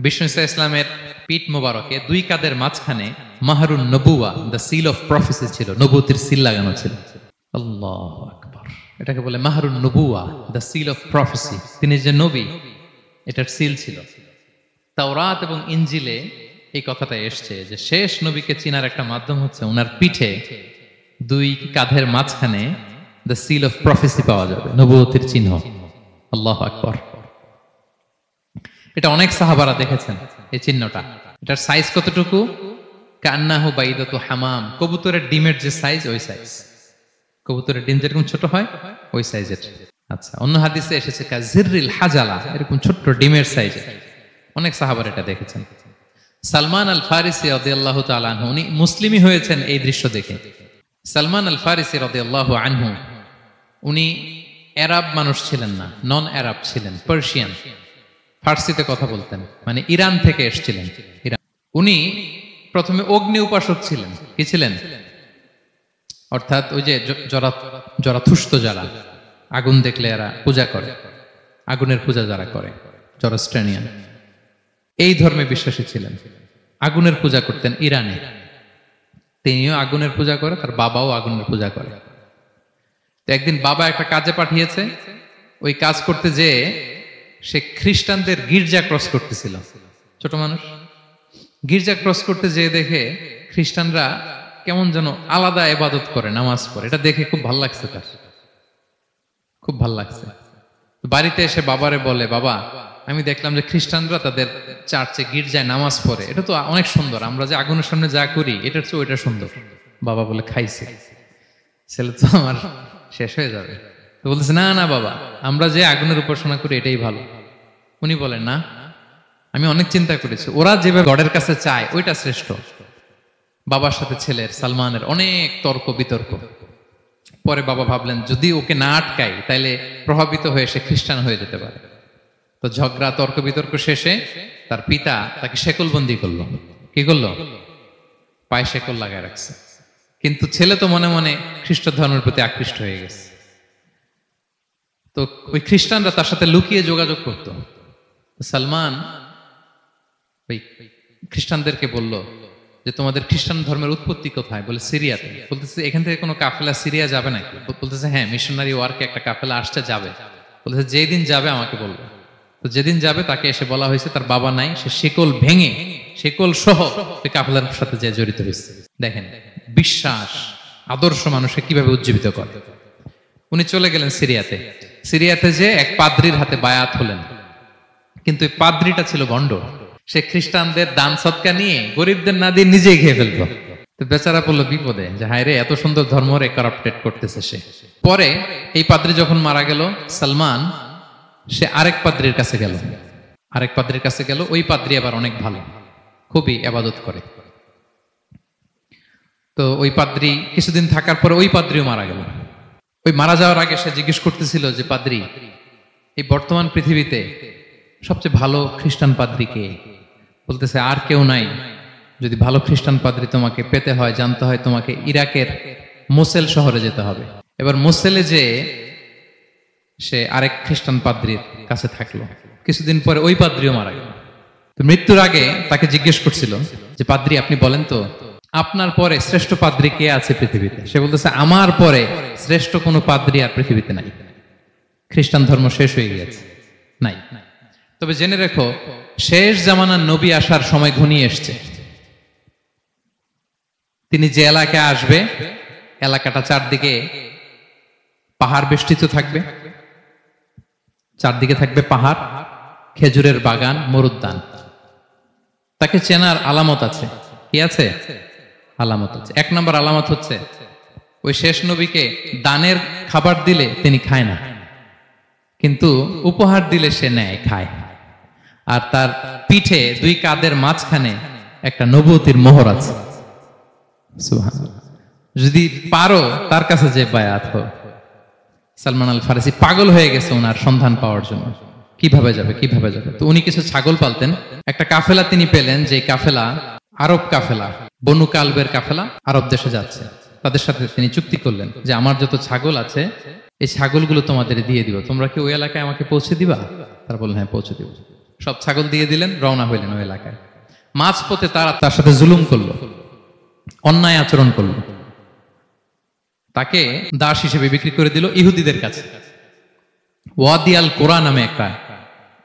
বিষ্ণু ইসলামের পিঠ মোবারকে দুই কাঁধের মাঝখানে মাহরুন নবুয়া, দ্য সিল অফ প্রফেসি ছিল, নবুয়তের সিল লাগানো ছিল। আল্লাহু আকবার। এটাকে বলে মাহরুন নবুয়া, দ্য সিল অফ প্রফেসি। তিনি যে নবী এটার সিল ছিল। তাওরাত এবং ইনজিলে এই কথাটা এসছে যে শেষ নবীকে চিনার একটা মাধ্যম হচ্ছে ওনার পিঠে দুই কাঁধের মাঝখানে দ্য সিল অফ প্রফেসি পাওয়া যাবে, নবুয়তের চিহ্ন। আল্লাহু আকবার। এটা অনেক সাহাবারা দেখেছেন এই চিহ্নটা। এটার সাইজ কতটুকু? কান্নাহু বাইদাতু হামাম, কবুতরের ডিমের যে সাইজ ওই সাইজ। কবুতরের ডিম যেরকম ছোট হয় ওই সাইজের। আচ্ছা, অন্য হাদিসে এসেছে কাজিররিল হাজালা, এরকম ছোট্ট ডিমের সাইজের। অনেক সাহাবারা এটা দেখেছেন। সালমান আল ফারিসি রাদিয়াল্লাহু তাআলা আনহু, উনি মুসলিমই হয়েছেন এই দৃশ্য দেখে। সালমান আল ফারিসি রাদিয়াল্লাহু আনহু উনি আরব মানুষ ছিলেন না, নন আরব ছিলেন, পার্সিয়ান, ফার্সিতে কথা বলতেন, মানে ইরান থেকে এসেছিলেন। উনি প্রথমে অগ্নি উপাসক ছিলেন। কি ছিলেন? অর্থাৎ ওই যে জরাথুস্ত যারা আগুন দেখলে এরা পূজা করে, আগুনের পূজা যারা করে, জরস্ট্রেনিয়ান, এই ধর্মে বিশ্বাসী ছিলেন। আগুনের পূজা করতেন ইরানে। তিনিও আগুনের পূজা করে, তার বাবাও আগুনের পূজা করে। তো একদিন বাবা একটা কাজে পাঠিয়েছে, ওই কাজ করতে যেয়ে সে খ্রিস্টানদের গির্জা ক্রস করতেছিল। ছোট মানুষ গির্জা ক্রস করতে যেয়ে দেখে খ্রিস্টানরা কেমন যেন আলাদা ইবাদত করে, নামাজ পড়ে। এটা দেখে খুব ভালো লাগছে, তার খুব ভালো লাগছে। বাড়িতে এসে বাবারে বলে, বাবা আমি দেখলাম যে খ্রিস্টানরা তাদের চার্চে গির্জায় নামাজ পড়ে, এটা তো অনেক সুন্দর, আমরা যে আগুনের সামনে যা করি এটার চেয়ে ওইটা সুন্দর। বাবা বলে, খাইছে, ছেলে তো আমার শেষ হয়ে যাবে। তো বলতেছে, না না বাবা, আমরা যে আগুনের উপাসনা করি এটাই ভালো। উনি বলেন, না, আমি অনেক চিন্তা করেছি, ওরা যেভাবে গডের কাছে চায় ওইটা শ্রেষ্ঠ। বাবার সাথে ছেলের, সালমানের অনেক তর্ক বিতর্ক। পরে বাবা ভাবলেন যদি ওকে না আটকাই তাইলে প্রভাবিত হয়ে সে খ্রিস্টান হয়ে যেতে পারে। তো ঝগড়া তর্ক বিতর্ক শেষে তার পিতা তাকে শেকলবন্দি করলো। কি করলো? পায়ে শেকল লাগায় রাখছে। কিন্তু ছেলে তো মনে মনে খ্রিস্ট ধর্মের প্রতি আকৃষ্ট হয়ে গেছে। তো ওই খ্রিস্টানরা তার সাথে লুকিয়ে যোগাযোগ করত। সালমান ওই খ্রিস্টানদেরকে বলল যে তোমাদের খ্রিস্টান ধর্মের উৎপত্তি কোথায়? বলে সিরিয়াতে। বলতেছে এখান থেকে কোনো কাফেলা সিরিয়া যাবে নাকি? বলতেছে হ্যাঁ, মিশনারি ওয়ার্কে একটা কাফেলা আসতে যাবে। বলতেছে যেদিন যাবে আমাকে বলবো। তো যেদিন যাবে তাকে এসে বলা হয়েছে তার বাবা নাই, সে শিকল ভেঙে শিকল সহ কাফেলার সাথে যে জড়িত হয়েছে। দেখেন বিশ্বাস, আদর্শ মানুষকে কিভাবে উজ্জীবিত করে। উনি চলে গেলেন সিরিয়াতে। সিরিয়াতে যে এক পাদ্রির হাতে বায়াত হলেন, কিন্তু এই পাদ্রিটা ছিল ভণ্ড। সে খ্রিস্টানদের দান সৎকা নিয়ে গরিবদের না দিয়ে নিজেই খেয়ে ফেলতো। তো বেচারা পড়লো বিপদে যে হায় রে, এত সুন্দর ধর্ম রে কারাপ্টেড করতেছে সে। পরে এই পাদ্রি যখন মারা গেল, সালমান সে আরেক পাদ্রির কাছে গেল। আরেক পাদ্রির কাছে গেল। ওই পাদ্রি আবার অনেক ভালো, খুবই ইবাদত করে। তো ওই পাদ্রি কিছুদিন থাকার পরে ওই পাদ্রিও মারা গেল। ওই মারা যাওয়ার আগে সে জিজ্ঞেস করতেছিল যে পাদ্রি, এই বর্তমান পৃথিবীতে সবচেয়ে ভালো খ্রিস্টান পাদ্রী কে? বলতেছে আর কেউ নাই। যদি ভালো খ্রিস্টান পাদ্রী তোমাকে পেতে হয়, জানতে হয়, তোমাকে ইরাকের মোসেল শহরে যেতে হবে। এবার মোসেলে যে সে আরেক খ্রিস্টান পাদ্রীর কাছে থাকলো। কিছুদিন পরে ওই পাদ্রীও মারা গেল। তো মৃত্যুর আগে তাকে জিজ্ঞেস করছিল যে পাদ্রী আপনি বলেন তো আপনার পরে শ্রেষ্ঠ পাদ্রী কে আছে পৃথিবীতে? সে বলতেছে আমার পরে শ্রেষ্ঠ কোনো পাদ্রী আর পৃথিবীতে নাই। খ্রিস্টান ধর্ম শেষ হয়ে গিয়েছে, নাই। তবে জেনে রেখো, শেষ জামানার নবী আসার সময় ঘনিয়ে এসছে। তিনি যে এলাকায় আসবে, এলাকাটা চারদিকে পাহাড় বেষ্টিত থাকবে, চারদিকে থাকবে পাহাড়, খেজুরের বাগান, মরুদ্যান। তাকে চেনার আলামত আছে। কি আছে? আলামত আছে। এক নম্বর আলামত হচ্ছে ওই শেষ নবীকে দানের খাবার দিলে তিনি খায় না, কিন্তু উপহার দিলে সে নেয়, খায়। আর তার পিঠে দুই কাঁধের মাঝখানে একটা নবুয়তির মোহর আছে। সুবহানাল্লাহ। যদি পারো তার কাছে যে বায়াত হো। সালমান আল ফারিসি পাগল হয়ে গেছে ওনার সন্ধান পাওয়ার জন্য। কিভাবে যাবে, কিভাবে যাবে? তো উনি কিছু ছাগল পালতেন। একটা কাফেলা তিনি পেলেন, যে কাফেলা আরব কাফেলা, বনু কালবের কাফেলা আরব দেশে যাচ্ছে। তাদের সাথে তিনি চুক্তি করলেন যে আমার যত ছাগল আছে এই ছাগলগুলো তোমাদের দিয়ে দিব, তোমরা কি ওই এলাকায় আমাকে পৌঁছে দিবা? তারা বললেন হ্যাঁ পৌঁছে দিব। সব ছাগল দিয়ে দিলেন, রওনা হইলেন ওই এলাকায়। মাঝপথে তারা তার সাথে জুলুম করলো, অন্যায় আচরণ করলো। তাকে দাস হিসেবে বিক্রি করে দিল ইহুদিদের কাছে। ওয়াদি আল কোরআন নামে একটা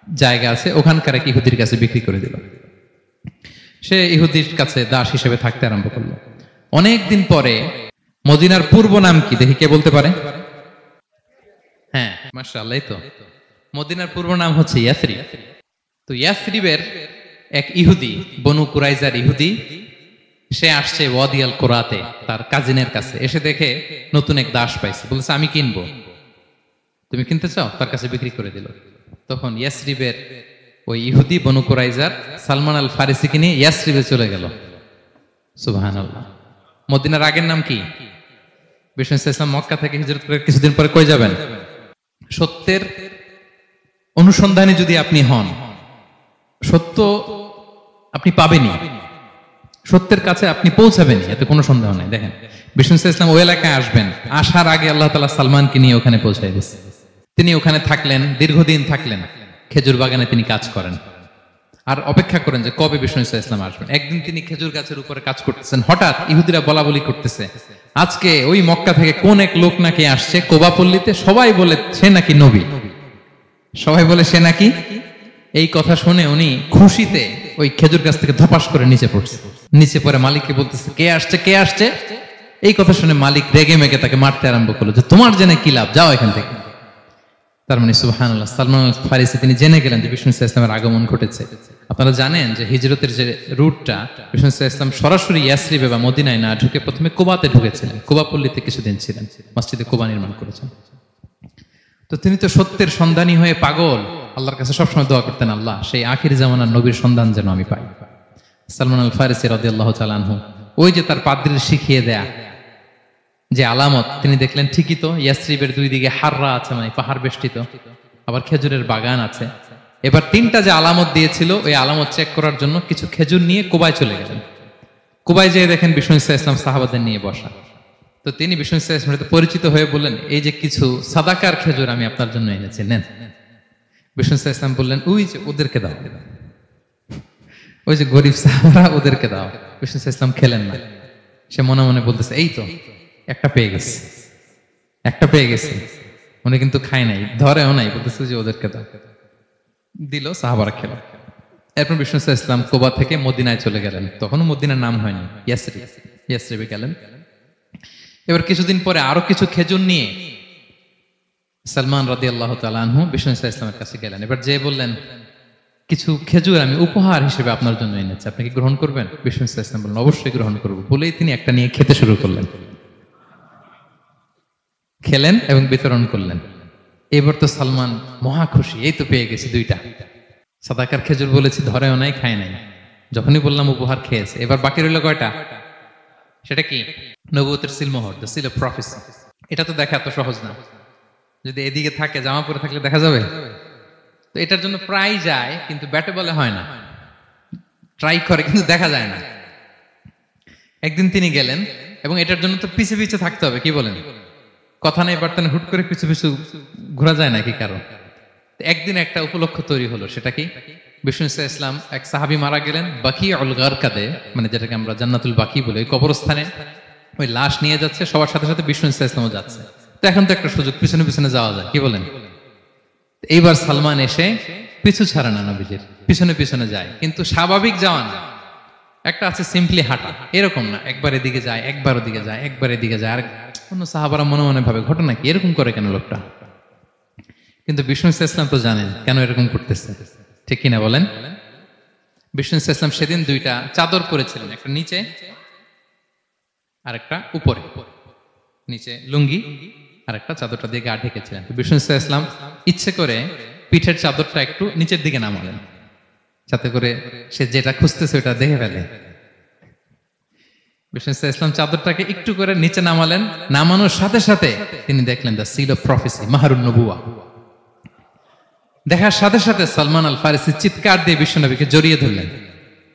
জায়গা আছে, ওখানকার এক ইহুদির কাছে বিক্রি করে দিল। সে ইহুদির কাছে দাস হিসেবে থাকতে আরম্ভ করলো। অনেকদিন পরে মদিনার পূর্ব নাম কি দেখি, কে বলতে পারে? হ্যাঁ মাশাআল্লাহ, তো মদিনার পূর্ব নাম হচ্ছে ইয়াসরিব। তো ইয়াসরিবের এক ইহুদি, বনু কুরাইজার ইহুদি, সে আসছে ওয়াদি আল কোরাতে তার কাজিনের কাছে। এসে দেখে নতুন এক দাস পাইছে, বলছে আমি কিনবো, তুমি কিনতে চাও? তার কাছে বিক্রি করে দিল। তখন ইয়াসরিবের ওই ইহুদি বনু কুরাইজার সালমান আল ফারিসিকে নিয়ে ইয়াসরিবে চলে গেল। সুবহানাল্লাহ। মদিনার আগের নাম কি? বিষ্ণু ইসলাম মক্কা থেকে হিজরত করে কিছুদিন পরে কই যাবেন? সত্যের অনুসন্ধানে যদি আপনি হন, সত্য আপনি পাবেনই, সত্যের কাছে আপনি পৌঁছাবেন, এতে কোনো সন্দেহ নেই। দেখেন বিষ্ণু ইসলাম ওই এলাকায় আসবেন, আসার আগে আল্লাহ তাআলা সালমানকে নিয়ে ওখানে পৌঁছায় দিয়েছে। তিনি ওখানে থাকলেন, দীর্ঘদিন থাকলেন, খেজুর বাগানে তিনি কাজ করেন আর অপেক্ষা করেন যে কবে বিষ্ণু ইসলাম আসবেন। একদিন তিনি খেজুর গাছের উপরে কাজ করতেছেন, হঠাৎ ইহুদিরা বলা বলি করতেছে আজকে ওই মক্কা থেকে কোন এক লোক নাকি আসছে কোবাপল্লীতে, সবাই বলে সে নাকি নবী, সবাই বলে সে নাকি। এই কথা শুনে উনি খুশিতে ওই খেজুর গাছ থেকে ধপাস করে নিচে পড়ছে। নিচে পড়ে মালিককে বলতেছে কে আসছে, কে আসছে। এই কথা শুনে মালিক রেগে মেগে তাকে মারতে আরম্ভ করলো যে তোমার জেনে কি লাভ, যাও এখান থেকে। তার মানে সুবহানাল্লাহ, সালমান আল ফারিসি তিনি জেনে গেলেন যে বিষ্ণু ইসলামের আগমন ঘটেছে। আপনারা জানেন যে হিজরতের যে রুটটা, বিষ্ণু ইসলাম সরাসরি ইয়াসরিবে বা মদিনায় না ঢুকে প্রথমে কুবাতে ঢুকেছিলেন, কুবাপল্লীতে কিছুদিন ছিলেন, মসজিদে কুবা নির্মাণ করেছেন। তো তিনি তো সত্যের সন্ধানী হয়ে পাগল, আল্লাহর কাছে সবসময় দোয়া করতেন, আল্লাহ সেই আখির জামানার নবীর সন্ধান যেন আমি পাই। সালমান আল ফারিসি রাদিয়াল্লাহু তাআলা আনহু ওই যে তার পাদ্রীর শিখিয়ে দেয়া যে আলামত, তিনি দেখলেন ঠিকই তো ইয়াসরিবের দুই দিকে হাররা আছে, মানে পাহাড় বেষ্টিত, আবার খেজুরের বাগান আছে। এবার তিনটা যে আলামত দিয়েছিল ওই আলামত চেক করার জন্য কিছু খেজুর নিয়ে কুবায় চলে গেলেন। কুবায় যেয়ে দেখেন বিষ্ণু ইসলাম সাহাবাদের নিয়ে বসা। তো তিনি বিষ্ণু ইসলামের সাথে পরিচিত হয়ে বললেন এই যে কিছু সাদাকার খেজুর আমি আপনার জন্য এনেছি, নেন। বিষ্ণু ইসলাম বললেন ওই যে ওদেরকে দাও, ওই যে গরিব সাহাবারা ওদেরকে দাও। বিষ্ণু ইসলাম খেলেন না, সে মনে মনে বলতেছে এই তো একটা পেয়ে গেছে, একটা পেয়ে গেছে। উনি কিন্তু খায় নাই, ধরেও নাই, বলতেছে যে ওদেরকে দাও। দিল, সাহাবারা খেল। এরপর বিষ্ণু ইসলাম কুবা থেকে মদিনায় চলে গেলেন। তখনও মদিনার নাম হয়নি, ইয়াসরিব, ইয়াসরিবে গেলেন। এবার কিছুদিন পরে আরো কিছু খেজুর নিয়ে সালমান রাদিয়াল্লাহু তাআলা আনহু বিষ্ণু ইসলামের কাছে গেলেন। এবার যে বললেন কিছু খেজুর আমি উপহার হিসেবে আপনার জন্য এনেছি, আপনি কি গ্রহণ করবেন? বিষ্ণু ইসলাম বললেন অবশ্যই গ্রহণ করবো। বলেই তিনি একটা নিয়ে খেতে শুরু করলেন, খেলেন এবং বিতরণ করলেন। এবার তো সালমান মহা খুশি, এই তো পেয়ে গেছি দুইটা সাদাকার খেজুর, বলেছি ধরেও নাই, খায় নাই। যখনই বললাম উপহার খেয়েছে। এবার বাকি রইল কয়টা? সেটা কি? নবুয়তের সিলমোহর, দ্য সিল অফ প্রফেসি। এটা তো দেখা এত সহজ না। যদি এদিকে থাকে, জামা পরে থাকলে দেখা যাবে? তো এটার জন্য প্রায় যায়, কিন্তু ব্যাটে বলে হয় না, ট্রাই করে কিন্তু দেখা যায় না। একদিন তিনি গেলেন, এবং এটার জন্য তো পিছে পিছে থাকতে হবে, কি বলেন? কথা নেই বার্তা নেই, হুট করে পিছু পিছু ঘোরা যায় নাকি কারণ? একদিন একটা উপলক্ষ তৈরি হলো, সেটা কি? বিষ্ণু ইসলাম এক সাহাবী মারা গেলেন বাকি উল গারকাদে, মানে যেটাকে আমরা জান্নাতুল বাকি বলি, ওই কবরস্থানে ওই লাশ নিয়ে যাচ্ছে, সবার সাথে সাথে বিষ্ণু ইসলামও যাচ্ছে। তো এখন তো একটা সুযোগ, পিছনে পিছনে যাওয়া যায়, কি বলেন? এইবার সালমান এসে পিছু ছাড়ে না, নবীজির পিছনে পিছনে যায়, কিন্তু স্বাভাবিক যাওয়া না, একটা আছে সিম্পলি হাঁটা, এরকম না, একবার এদিকে যায়, একবার ওদিকে যায়, একবার এদিকে যায়। আর অন্য সাহাবারা মনে মনে ভাবে ঘটনা কি, এরকম করে কেন লোকটা? কিন্তু বিষ্ণু ইসলাম তো জানেন কেন এরকম করতেছে, ঠিক কিনা বলেন? বিষ্ণু ইসলাম সেদিন দুইটা চাদর পরেছিলেন, একটা নিচে আর একটা উপরে, নিচে লুঙ্গি আর একটা চাদরটা দিয়ে গা ঢেকেছিলেন। বিষ্ণু ইসলাম ইচ্ছে করে পিঠের চাদরটা একটু নিচের দিকে নামালেন, যাতে করে সে যেটা খুঁজতেছে ওটা দেখে ফেলে। বিষ্ণু ইসলাম চাদরটাকে একটু করে নিচে নামালেন, নামানোর সাথে সাথে তিনি দেখলেন দ্য সিল অফ প্রফেসি, মাহরুন নবুয়া। দেখার সাথে সাথে সালমান আল ফারিসি চিৎকার দিয়ে বিশ্বনবীকে জড়িয়ে ধরলেন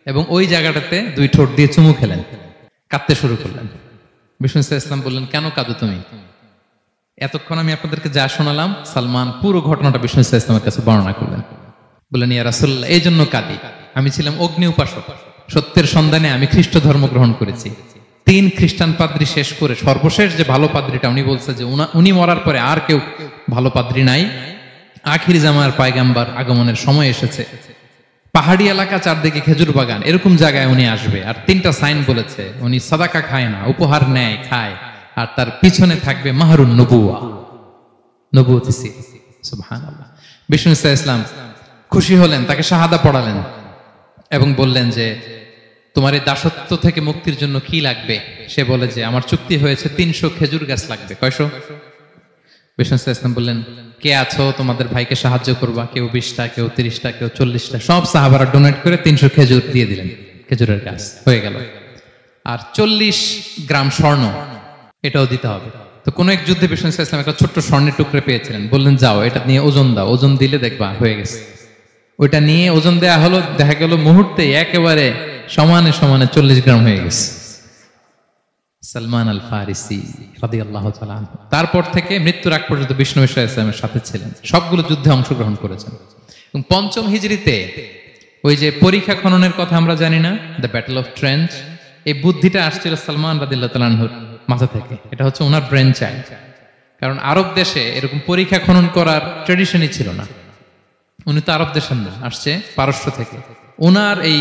এবং ওই জায়গাটাতে দুই ঠোঁট দিয়ে চুমু খেলেন, কাঁদতে শুরু করলেন। বিষ্ণু ইসলাম বললেন, কেন কাঁদো তুমি? এতক্ষণ আমি আপনাদেরকে যা শোনালাম, সালমান পুরো ঘটনাটা বিষ্ণু ইসলামের কাছে বর্ণনা করলেন। বললেন, ইয়া রাসূলুল্লাহ, এই জন্য কাঁদি, আমি ছিলাম অগ্নি উপাসক, সত্যের সন্ধানে আমি খ্রিস্ট ধর্ম গ্রহণ করেছি। 3 খ্রিস্টান পাদ্রী শেষ করে সর্বশেষ যে ভালো পাদ্রীটা, উনি বলছে যে উনি মরার পরে আর কেউ ভালো পাদ্রী নাই, আখির জামার পায়গাম্বার আগমনের সময় এসেছে। পাহাড়ি এলাকা, চারদিকে খেজুর বাগান, এরকম জায়গায় উনি আসবে। আর 3টা সাইন বলেছে, উনি সাদাকা খায় না, উপহার নেয়, খায়, আর তার পিছনে থাকবে মাহরুন নবুয়া, নবুয়তি সিল। সুবহানাল্লাহ। বিষ্ণু ইসলাম খুশি হলেন, তাকে শাহাদা পড়ালেন এবং বললেন যে, তোমার এই দাসত্ব থেকে মুক্তির জন্য কি লাগবে? সে বলে যে, আমার চুক্তি হয়েছে 300 খেজুর গাছ লাগবে। কয়শো? বিষ্ণু ইসলাম বললেন, কে আছো তোমাদের ভাইকে সাহায্য করবা? কেউ 20টা, কেউ 30টা, কেউ 40টা। সব সাহাবারা ডোনেট করে 300 খেজুর দিয়ে দিলেন, খেজুরের গাছ হয়ে গেল। আর 40 গ্রাম স্বর্ণ, এটাও দিতে হবে। তো কোন এক যুদ্ধে বিষ্ণু ইসলাম একটা ছোট্ট স্বর্ণের টুকরে পেয়েছিলেন, বললেন, যাও এটা নিয়ে ওজন দাও, ওজন দিলে দেখবা হয়ে গেছে। ওইটা নিয়ে ওজন দেয়া হলো, দেখা গেল মুহূর্তে একেবারে সমানে সমানে 40 গ্রাম হয়ে গেছে। সালমান আল ফারিসি রাদিয়াল্লাহু তাআলা আনহু তারপর থেকে মৃত্যুর আগ পর্যন্ত বিষ্ণু ইসলামের সাথে ছিলেন, সবগুলো যুদ্ধে অংশগ্রহণ করেছেন। এবং 5ম হিজরিতে ওই যে পরীক্ষা খননের কথা আমরা জানি না, দ্য ব্যাটল অফ ট্রেঞ্চ, এই বুদ্ধিটা আসছিল সালমান রাদিয়াল্লাহু তাআলা আনহুর মাথা থেকে। এটা হচ্ছে ওনার ব্রেন চাইল্ড। কারণ আরব দেশে এরকম পরীক্ষা খনন করার ট্রেডিশনই ছিল না। উনি তো আরব দেশের না, আসছে পারস্য থেকে। ওনার এই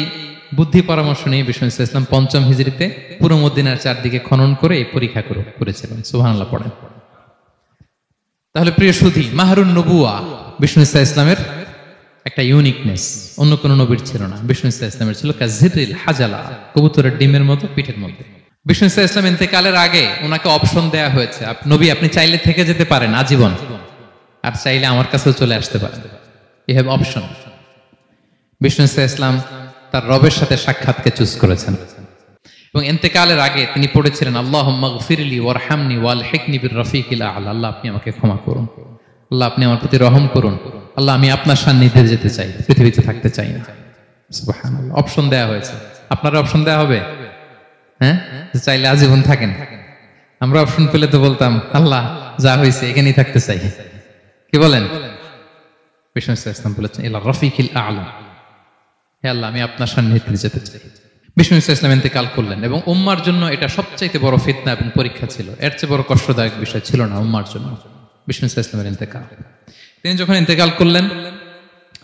বুদ্ধি পরামর্শ নিয়ে বিষ্ণু ইসলাম 5ম হিজরিতে পুরো মদিনার চারদিকে খনন করে এই পরীক্ষা করেছিলেন। সুবহানাল্লাহ পড়েন। তাহলে প্রিয় সুধী, মাহরুন নবুয়া বিষ্ণু ইসলামের একটা ইউনিকনেস, অন্য কোন নবীর ছিল না। বিষ্ণু ইসলামের ছিল কাযিরিল হাজালা, কবুতরের ডিমের মতো পিঠের মধ্যে। বিষ্ণু ইসলাম ইন্তেকালের আগে ওনাকে অপশন দেয়া হয়েছে, নবী আপনি চাইলে থেকে যেতে পারেন আজীবন, আর চাইলে আমার কাছেও চলে আসতে পারেন। You have option. বিষ্ণু ইসলাম তার রবের সাথে সাক্ষাৎকে চুজ করেছেন এবং ইন্তেকালের আগে তিনি পড়েছিলেন, আল্লাহুম্মা গফিরলি ওয়ারহামনি ওয়ালহিকনি বির রফিকিল আ'লা। আল্লাহ আপনি আমাকে ক্ষমা করুন, আল্লাহ আপনি আমার প্রতি রহম করুন, আল্লাহ আমি আপনার সান্নিধ্যে যেতে চাই, পৃথিবীতে থাকতে চাই না। সুবহানাল্লাহ। অপশন দেয়া হয়েছে। আপনার অপশন দেয়া হবে? হ্যাঁ, চাইলে আজীবন থাকেন। আমরা অপশন পেলে তো বলতাম, আল্লাহ যা হয়েছে এখানেই থাকতে চাই, কি বলেন? বিষ্ণু ইসলাম বলেছেন, ইলা রফিকিল আ'লা, হে আল্লাহ আমি আপনার সান্নিধ্যে যেতে চাই। বিষ্ণু ইসলাম ইন্তেকাল করলেন এবং উম্মার জন্য এটা সবচাইতে বড় ফিতনা এবং পরীক্ষা ছিল। এর চেয়ে বড় কষ্টদায়ক বিষয় ছিল না উম্মার জন্য বিষ্ণু ইসলামের ইন্তেকাল। তিনি যখন ইন্তেকাল করলেন,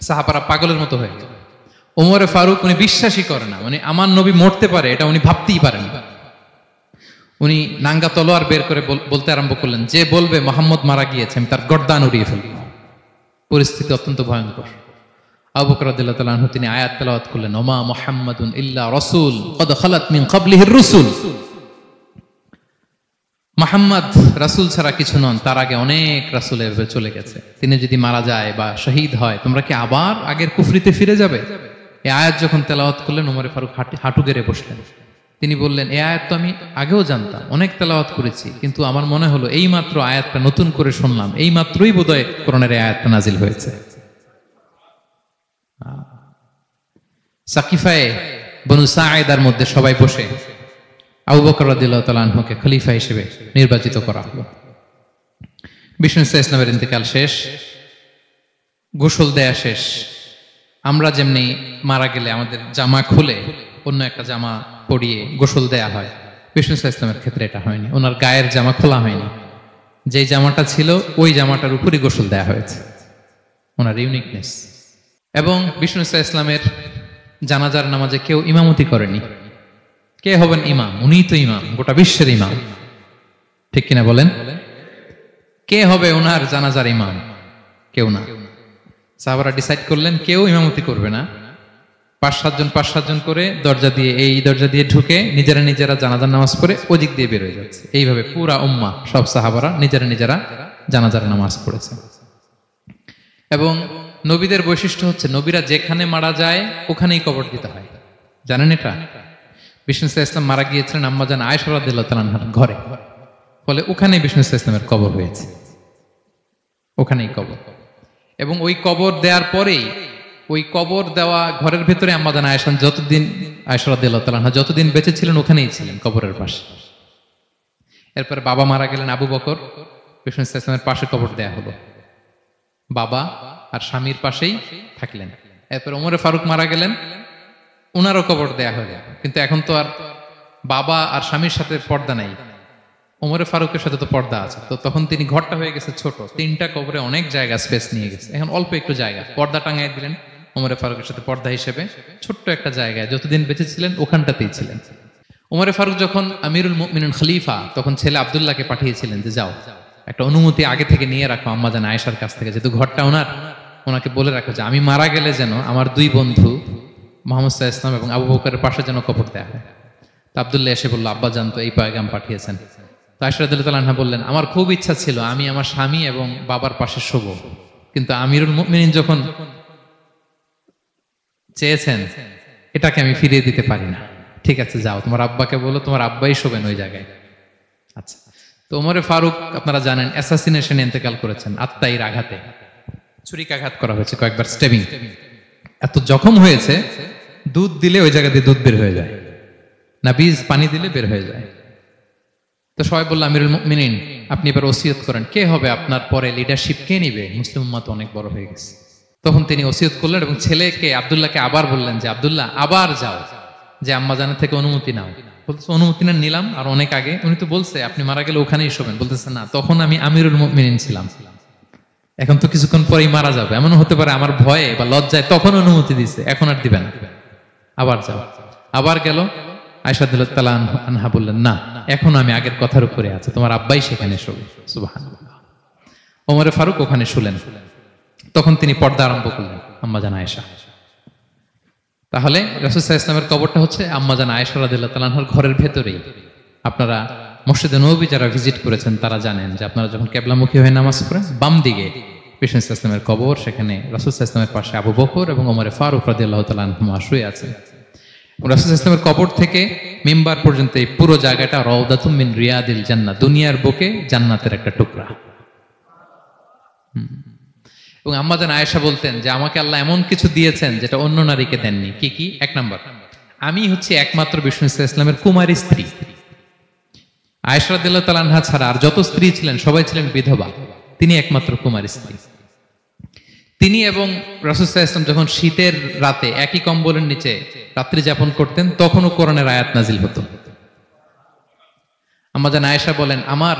সাহাবারা পাগলের মতো হয়ে গেল। ওমরে ফারুক উনি বিশ্বাসই করে না, মানে আমার নবী মরতে পারে এটা উনি ভাবতেই পারেন না। উনি নাঙ্গা তলোয়ার বের করে বলতে আরম্ভ করলেন, যে বলবে মুহাম্মদ মারা গিয়েছে আমি তার গর্দান উড়িয়ে ফেলব। পরিস্থিতি অত্যন্ত ভয়ঙ্কর। আবু বকর রাদিয়াল্লাহু তাআলা আনহু তিনি আয়াত তেলাওয়াত করলেন, ওমা মুহাম্মাদুন ইল্লা রাসূল ক্বাদ খালাত মিন ক্বাবলিহির রুসুল। মুহাম্মদ রাসূল ছাড়া কিছু নন, তার আগে অনেক রাসূল এভাবে চলে গেছে। তিনি যদি মারা যায় বা শহীদ হয়, তোমরা কি আবার আগের কুফরিতে ফিরে যাবে? এই আয়াত যখন তেলাওয়াত করলেন, ওমরে ফারুক হাঁটু গেড়ে বসলেন। তিনি বললেন, এই আয়াত তো আমি আগেও জানতাম, অনেক তেলাওয়াত করেছি, কিন্তু আমার মনে হলো এই মাত্র আয়াতটা নতুন করে শুনলাম, এই মাত্রই বোধহয় কোরআনের এই আয়াতটা নাজিল হয়েছে। সাকিফায়ে বনু সাঈদার মধ্যে সবাই বসে আবু বকর রাদিয়াল্লাহু তাআলা আনহুকে খলিফা হিসেবে নির্বাচিত করা হলো। বিষ্ণু ইসলামের ইন্তেকাল শেষ, গোসল দেয়া শেষ। আমরা যেমনি মারা গেলে আমাদের জামা খুলে অন্য একটা জামা পরিয়ে গোসল দেয়া হয়, বিষ্ণু ইসলামের ক্ষেত্রে এটা হয়নি। ওনার গায়ের জামা খোলা হয়নি, যে জামাটা ছিল ওই জামাটার উপরই গোসল দেয়া হয়েছে, ওনার ইউনিকনেস। এবং বিষ্ণু ইসলামের জানাজার নামাজে কেউ ইমামতি করেনি। কে হবেন ইমাম? উনিই তো ইমাম, গোটা বিশ্বের ইমাম, ঠিক কিনা বলেন? কে হবে ওনার জানাজার ইমাম? কেউ না। সাহাবারা ডিসাইড করলেন কেউ ইমামতি করবে না, 5-7 জন করে দরজা দিয়ে, এই দরজা দিয়ে ঢুকে নিজেরা জানাজার নামাজ পড়ে ওদিক দিয়ে বের হয়ে যাচ্ছে। এইভাবে পুরা উম্মাহ, সব সাহাবারা নিজেরা জানাজার নামাজ পড়েছে। এবং নবীদের বৈশিষ্ট্য হচ্ছে নবীরা যেখানে মারা যায় ওখানেই কবর দিতে হয়, জানেন এটা? বিষ্ণু ইসলাম মারা গিয়েছিলেন আম্মাজান আয়েশা রাদিয়াল্লাহু তাআলা আনহার ঘরে, ফলে ওখানেই বিষ্ণু ইসলামের কবর হয়েছে, ওখানেই কবর। এবং ওই কবর দেওয়ার পরেই, ওই কবর দেওয়া ঘরের ভেতরে আম্মাজান আয়েশা রাদিয়াল্লাহু তাআলা আনহা যতদিন বেঁচে ছিলেন ওখানেই ছিলেন, কবরের পাশে। এরপরে বাবা মারা গেলেন আবু বকর, বিষ্ণু ইসলামের পাশে কবর দেয়া হলো, বাবা আর স্বামীর পাশেই থাকলেন। এরপর ওমরে ফারুক মারা গেলেন, ওনারও কবর দেয়া হলো। কিন্তু এখন তো আর বাবা আর স্বামীর সাথে পর্দা নাই, ওমরে ফারুকের সাথে তো পর্দা আছে। তো তখন তিনি, ঘরটা হয়ে গেছে ছোট, 3টা কবরে অনেক জায়গা স্পেস নিয়ে গেছে, এখন অল্প একটু জায়গা, পর্দা টাঙাই দিলেন ওমরে ফারুকের সাথে পর্দা হিসেবে, ছোট্ট একটা জায়গায় যতদিন বেঁচে ছিলেন ওখানটাতেই ছিলেন। ওমরে ফারুক যখন আমিরুল মুমিনিন খলিফা, তখন ছেলে আব্দুল্লাহকে পাঠিয়েছিলেন যে যাও একটা অনুমতি আগে থেকে নিয়ে রাখো আম্মাজান আয়েশার কাছ থেকে, যেহেতু ঘরটা ওনার, ওনাকে বলে রাখো যে আমি মারা গেলে যেন আমার 2 বন্ধু মুহাম্মদ সাল্লাল্লাহু আলাইহি ওয়াসাল্লাম এবং আবু বকরের পাশে যেন কবর দেয়া হয়। তো আব্দুল্লাহ এসে বলল, আব্বা জান তো এই পয়গাম পাঠিয়েছেন। তো আয়েশা রাদিয়াল্লাহু তাআলা আনহা বললেন, আমার খুব ইচ্ছা ছিল আমি আমার স্বামী এবং বাবার পাশে শোব, কিন্তু আমিরুল মুমিনিন যখন চেয়েছেন এটাকে আমি ফিরিয়ে দিতে পারি না। ঠিক আছে যাও, তোমার আব্বাকে বলো তোমার আব্বাই শোবেন ওই জায়গায়। আচ্ছা। তো ওমরে ফারুক আপনারা জানেন অ্যাসাসিনেশনে ইন্তেকাল করেছেন, আত্মাইর আঘাতে, ছুরিকাঘাত করা হয়েছে কয়েকবার, স্টেবিং। এত জখম হয়েছে, দুধ দিলে ওই জায়গা দিয়ে দুধ বের হয়ে যায় না, বীজ পানি দিলে বের হয়ে যায়। তো সবাই বলল, আমিরুল মুমিনিন আপনি এবার ওসিয়ত করেন, কে হবে আপনার পরে লিডারশিপ, কে নিবে? মুসলিম উম্মাহ তো অনেক বড় হয়ে গেছে। তখন তিনি ওসিয়ত করলেন এবং ছেলেকে আব্দুল্লাহকে আবার বললেন যে আব্দুল্লাহ আবার যাও, যে আম্মাজানের থেকে অনুমতি নাও। বলতেছে অনুমতি না নিলাম আর অনেক আগে, উনি তো বলছে আপনি মারা গেলে ওখানেই শোবেন। বলতেছে না, তখন আমি আমিরুল মুমিনিন ছিলাম, এখন তো কিছুক্ষণ পরেই মারা যাবে, এমন হতে পারে আমার ভয়ে বা লজ্জায় তখন অনুমতি দিছে, এখন আর দিবেন না, আবার যাও। আবার গেল, আয়েশা রাদিয়াল্লাহু তাআলা আনহা বললেন, না এখন আমি আগের কথার উপরে আছি, তোমার আব্বাই সেখানে শোবে। সুবহানাল্লাহ। ওমরে ফারুক ওখানে শুলেন, তখন তিনি পর্দা আরম্ভ করলেন আম্মাজান আয়েশা। তাহলে রাসূল সাল্লাল্লাহু আলাইহি ওয়াসাল্লামের কবরটা হচ্ছে আম্মাজান আয়েশা রাদিয়াল্লাহু তাআলা আনহার ঘরের ভেতরেই। আপনারা মসজিদে নববী যারা ভিজিট করেছেন তারা জানেন যে আপনারা যখন কিবলামুখী হয়ে নামাজ পড়েন, বাম দিকে বিষ্ণু সাল্লাল্লাহু আলাইহি ওয়াসাল্লামের কবর, সেখানে রাসূল সাল্লাল্লাহু আলাইহি ওয়াসাল্লামের পাশে আবু বকর এবং ওমরে ফারুক রাদিয়াল্লাহু তাআলা আনহুমা শুয়ে আছেন। রাসূল সাল্লাল্লাহু আলাইহি ওয়াসাল্লামের কবর থেকে মিম্বার পর্যন্ত এই পুরো জায়গাটা রাউদাতুম মিন রিয়াদিল জান্নাহ, দুনিয়ার বুকে জান্নাতের একটা টুকরা। এবং আম্মাজান আয়েশা বলতেন যে আমাকে আল্লাহ এমন কিছু দিয়েছেন যেটা অন্য নারীকে দেননি। কি কি? 1 নাম্বার, আমি হচ্ছে একমাত্র বিষ্ণু ইসলামের কুমারী স্ত্রী। আয়েশা রাদিয়াল্লাহু তাআলা আনহা ছাড়া আর যত স্ত্রী ছিলেন সবাই ছিলেন বিধবা, তিনি একমাত্র কুমারী স্ত্রী। তিনি এবং রাসূল সাল্লাল্লাহু আলাইহি ওয়াসাল্লাম যখন শীতের রাতে একই কম্বলের নিচে রাত্রি যাপন করতেন, তখনও কোরআনের আয়াত নাজিল হতো। আম্মাজান আয়েশা বলেন, আমার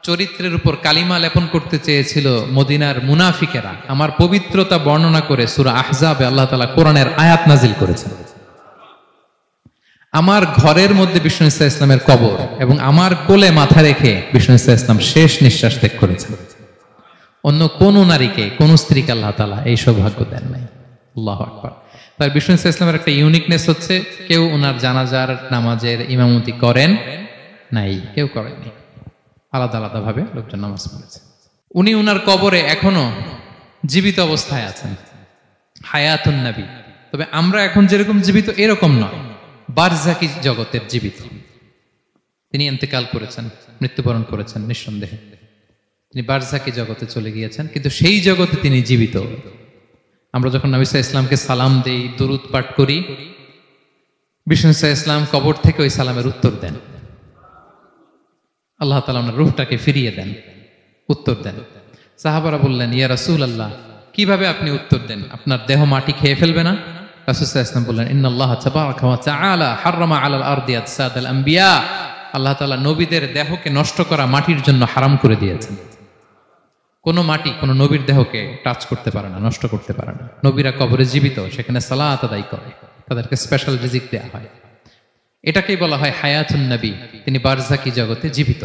চরিত্রের উপর কালিমা লেপন করতে চেয়েছিল মদিনার মুনাফিকেরা, আমার পবিত্রতা বর্ণনা করে সূরা আহজাবে আল্লাহ তাআলা কোরআনের আয়াত নাজিল করেছেন। আমার ঘরের মধ্যে বিষ্ণু ইসলামের কবর এবং আমার কোলে মাথা রেখে বিষ্ণু ইসলাম শেষ নিঃশ্বাস ত্যাগ করেছেন। অন্য কোন নারীকে, কোন স্ত্রীকে আল্লাহ তাআলা এই সৌভাগ্য দেন নাই। আল্লাহু আকবার। তার বিষ্ণু ইসলামের একটা ইউনিকনেস হচ্ছে, কেউ ওনার জানাজার নামাজের ইমামতি করেন নাই, কেউ করেননি, আলাদা আলাদা ভাবে লোকজন নামাজ পড়েছে। উনি উনার কবরে এখনো জীবিত অবস্থায় আছেন, হায়াতুন নবী। তবে আমরা এখন যেরকম জীবিত এরকম নয়, বারজাকি জগতের জীবিত। তিনি ইন্তেকাল করেছেন, মৃত্যুবরণ করেছেন, নিঃসন্দেহে তিনি বারজাকি জগতে চলে গিয়েছেন, কিন্তু সেই জগতে তিনি জীবিত। আমরা যখন নবী সাল্লাল্লাহু আলাইহি ওয়াসাল্লামকে সালাম দেই, দুরূদ পাঠ করি, বিষ্ণু সাল্লাল্লাহু আলাইহি ওয়াসাল্লাম কবর থেকে ওই সালামের উত্তর দেন। আল্লাহ তাআলা ওনার রূহটাকে ফিরিয়ে দেন, উত্তর দেন। সাহাবারা বললেন, ইয়া রাসূলুল্লাহ, কিভাবে আপনি উত্তর দেন? আপনার দেহ মাটি খেয়ে ফেলবে না? রাসূল সাল্লাল্লাহু আলাইহি ওয়াসাল্লাম বললেন, ইন্নাল্লাহা তাবারাকা ওয়া তাআলা হাররামা আলাল আরদি আজসাদাল আম্বিয়া। আল্লাহ তাআলা নবীদের দেহকে নষ্ট করা মাটির জন্য হারাম করে দিয়েছেন। কোন মাটি কোন নবীর দেহকে টাচ করতে পারে না, নষ্ট করতে পারে না। নবীরা কবরে জীবিত, সেখানে সালাত আদায় করে, তাদেরকে স্পেশাল রিজিক দেয়া হয়। এটাকেই বলা হয় হায়াতুন নবী, তিনি বারজাকি জগতে জীবিত।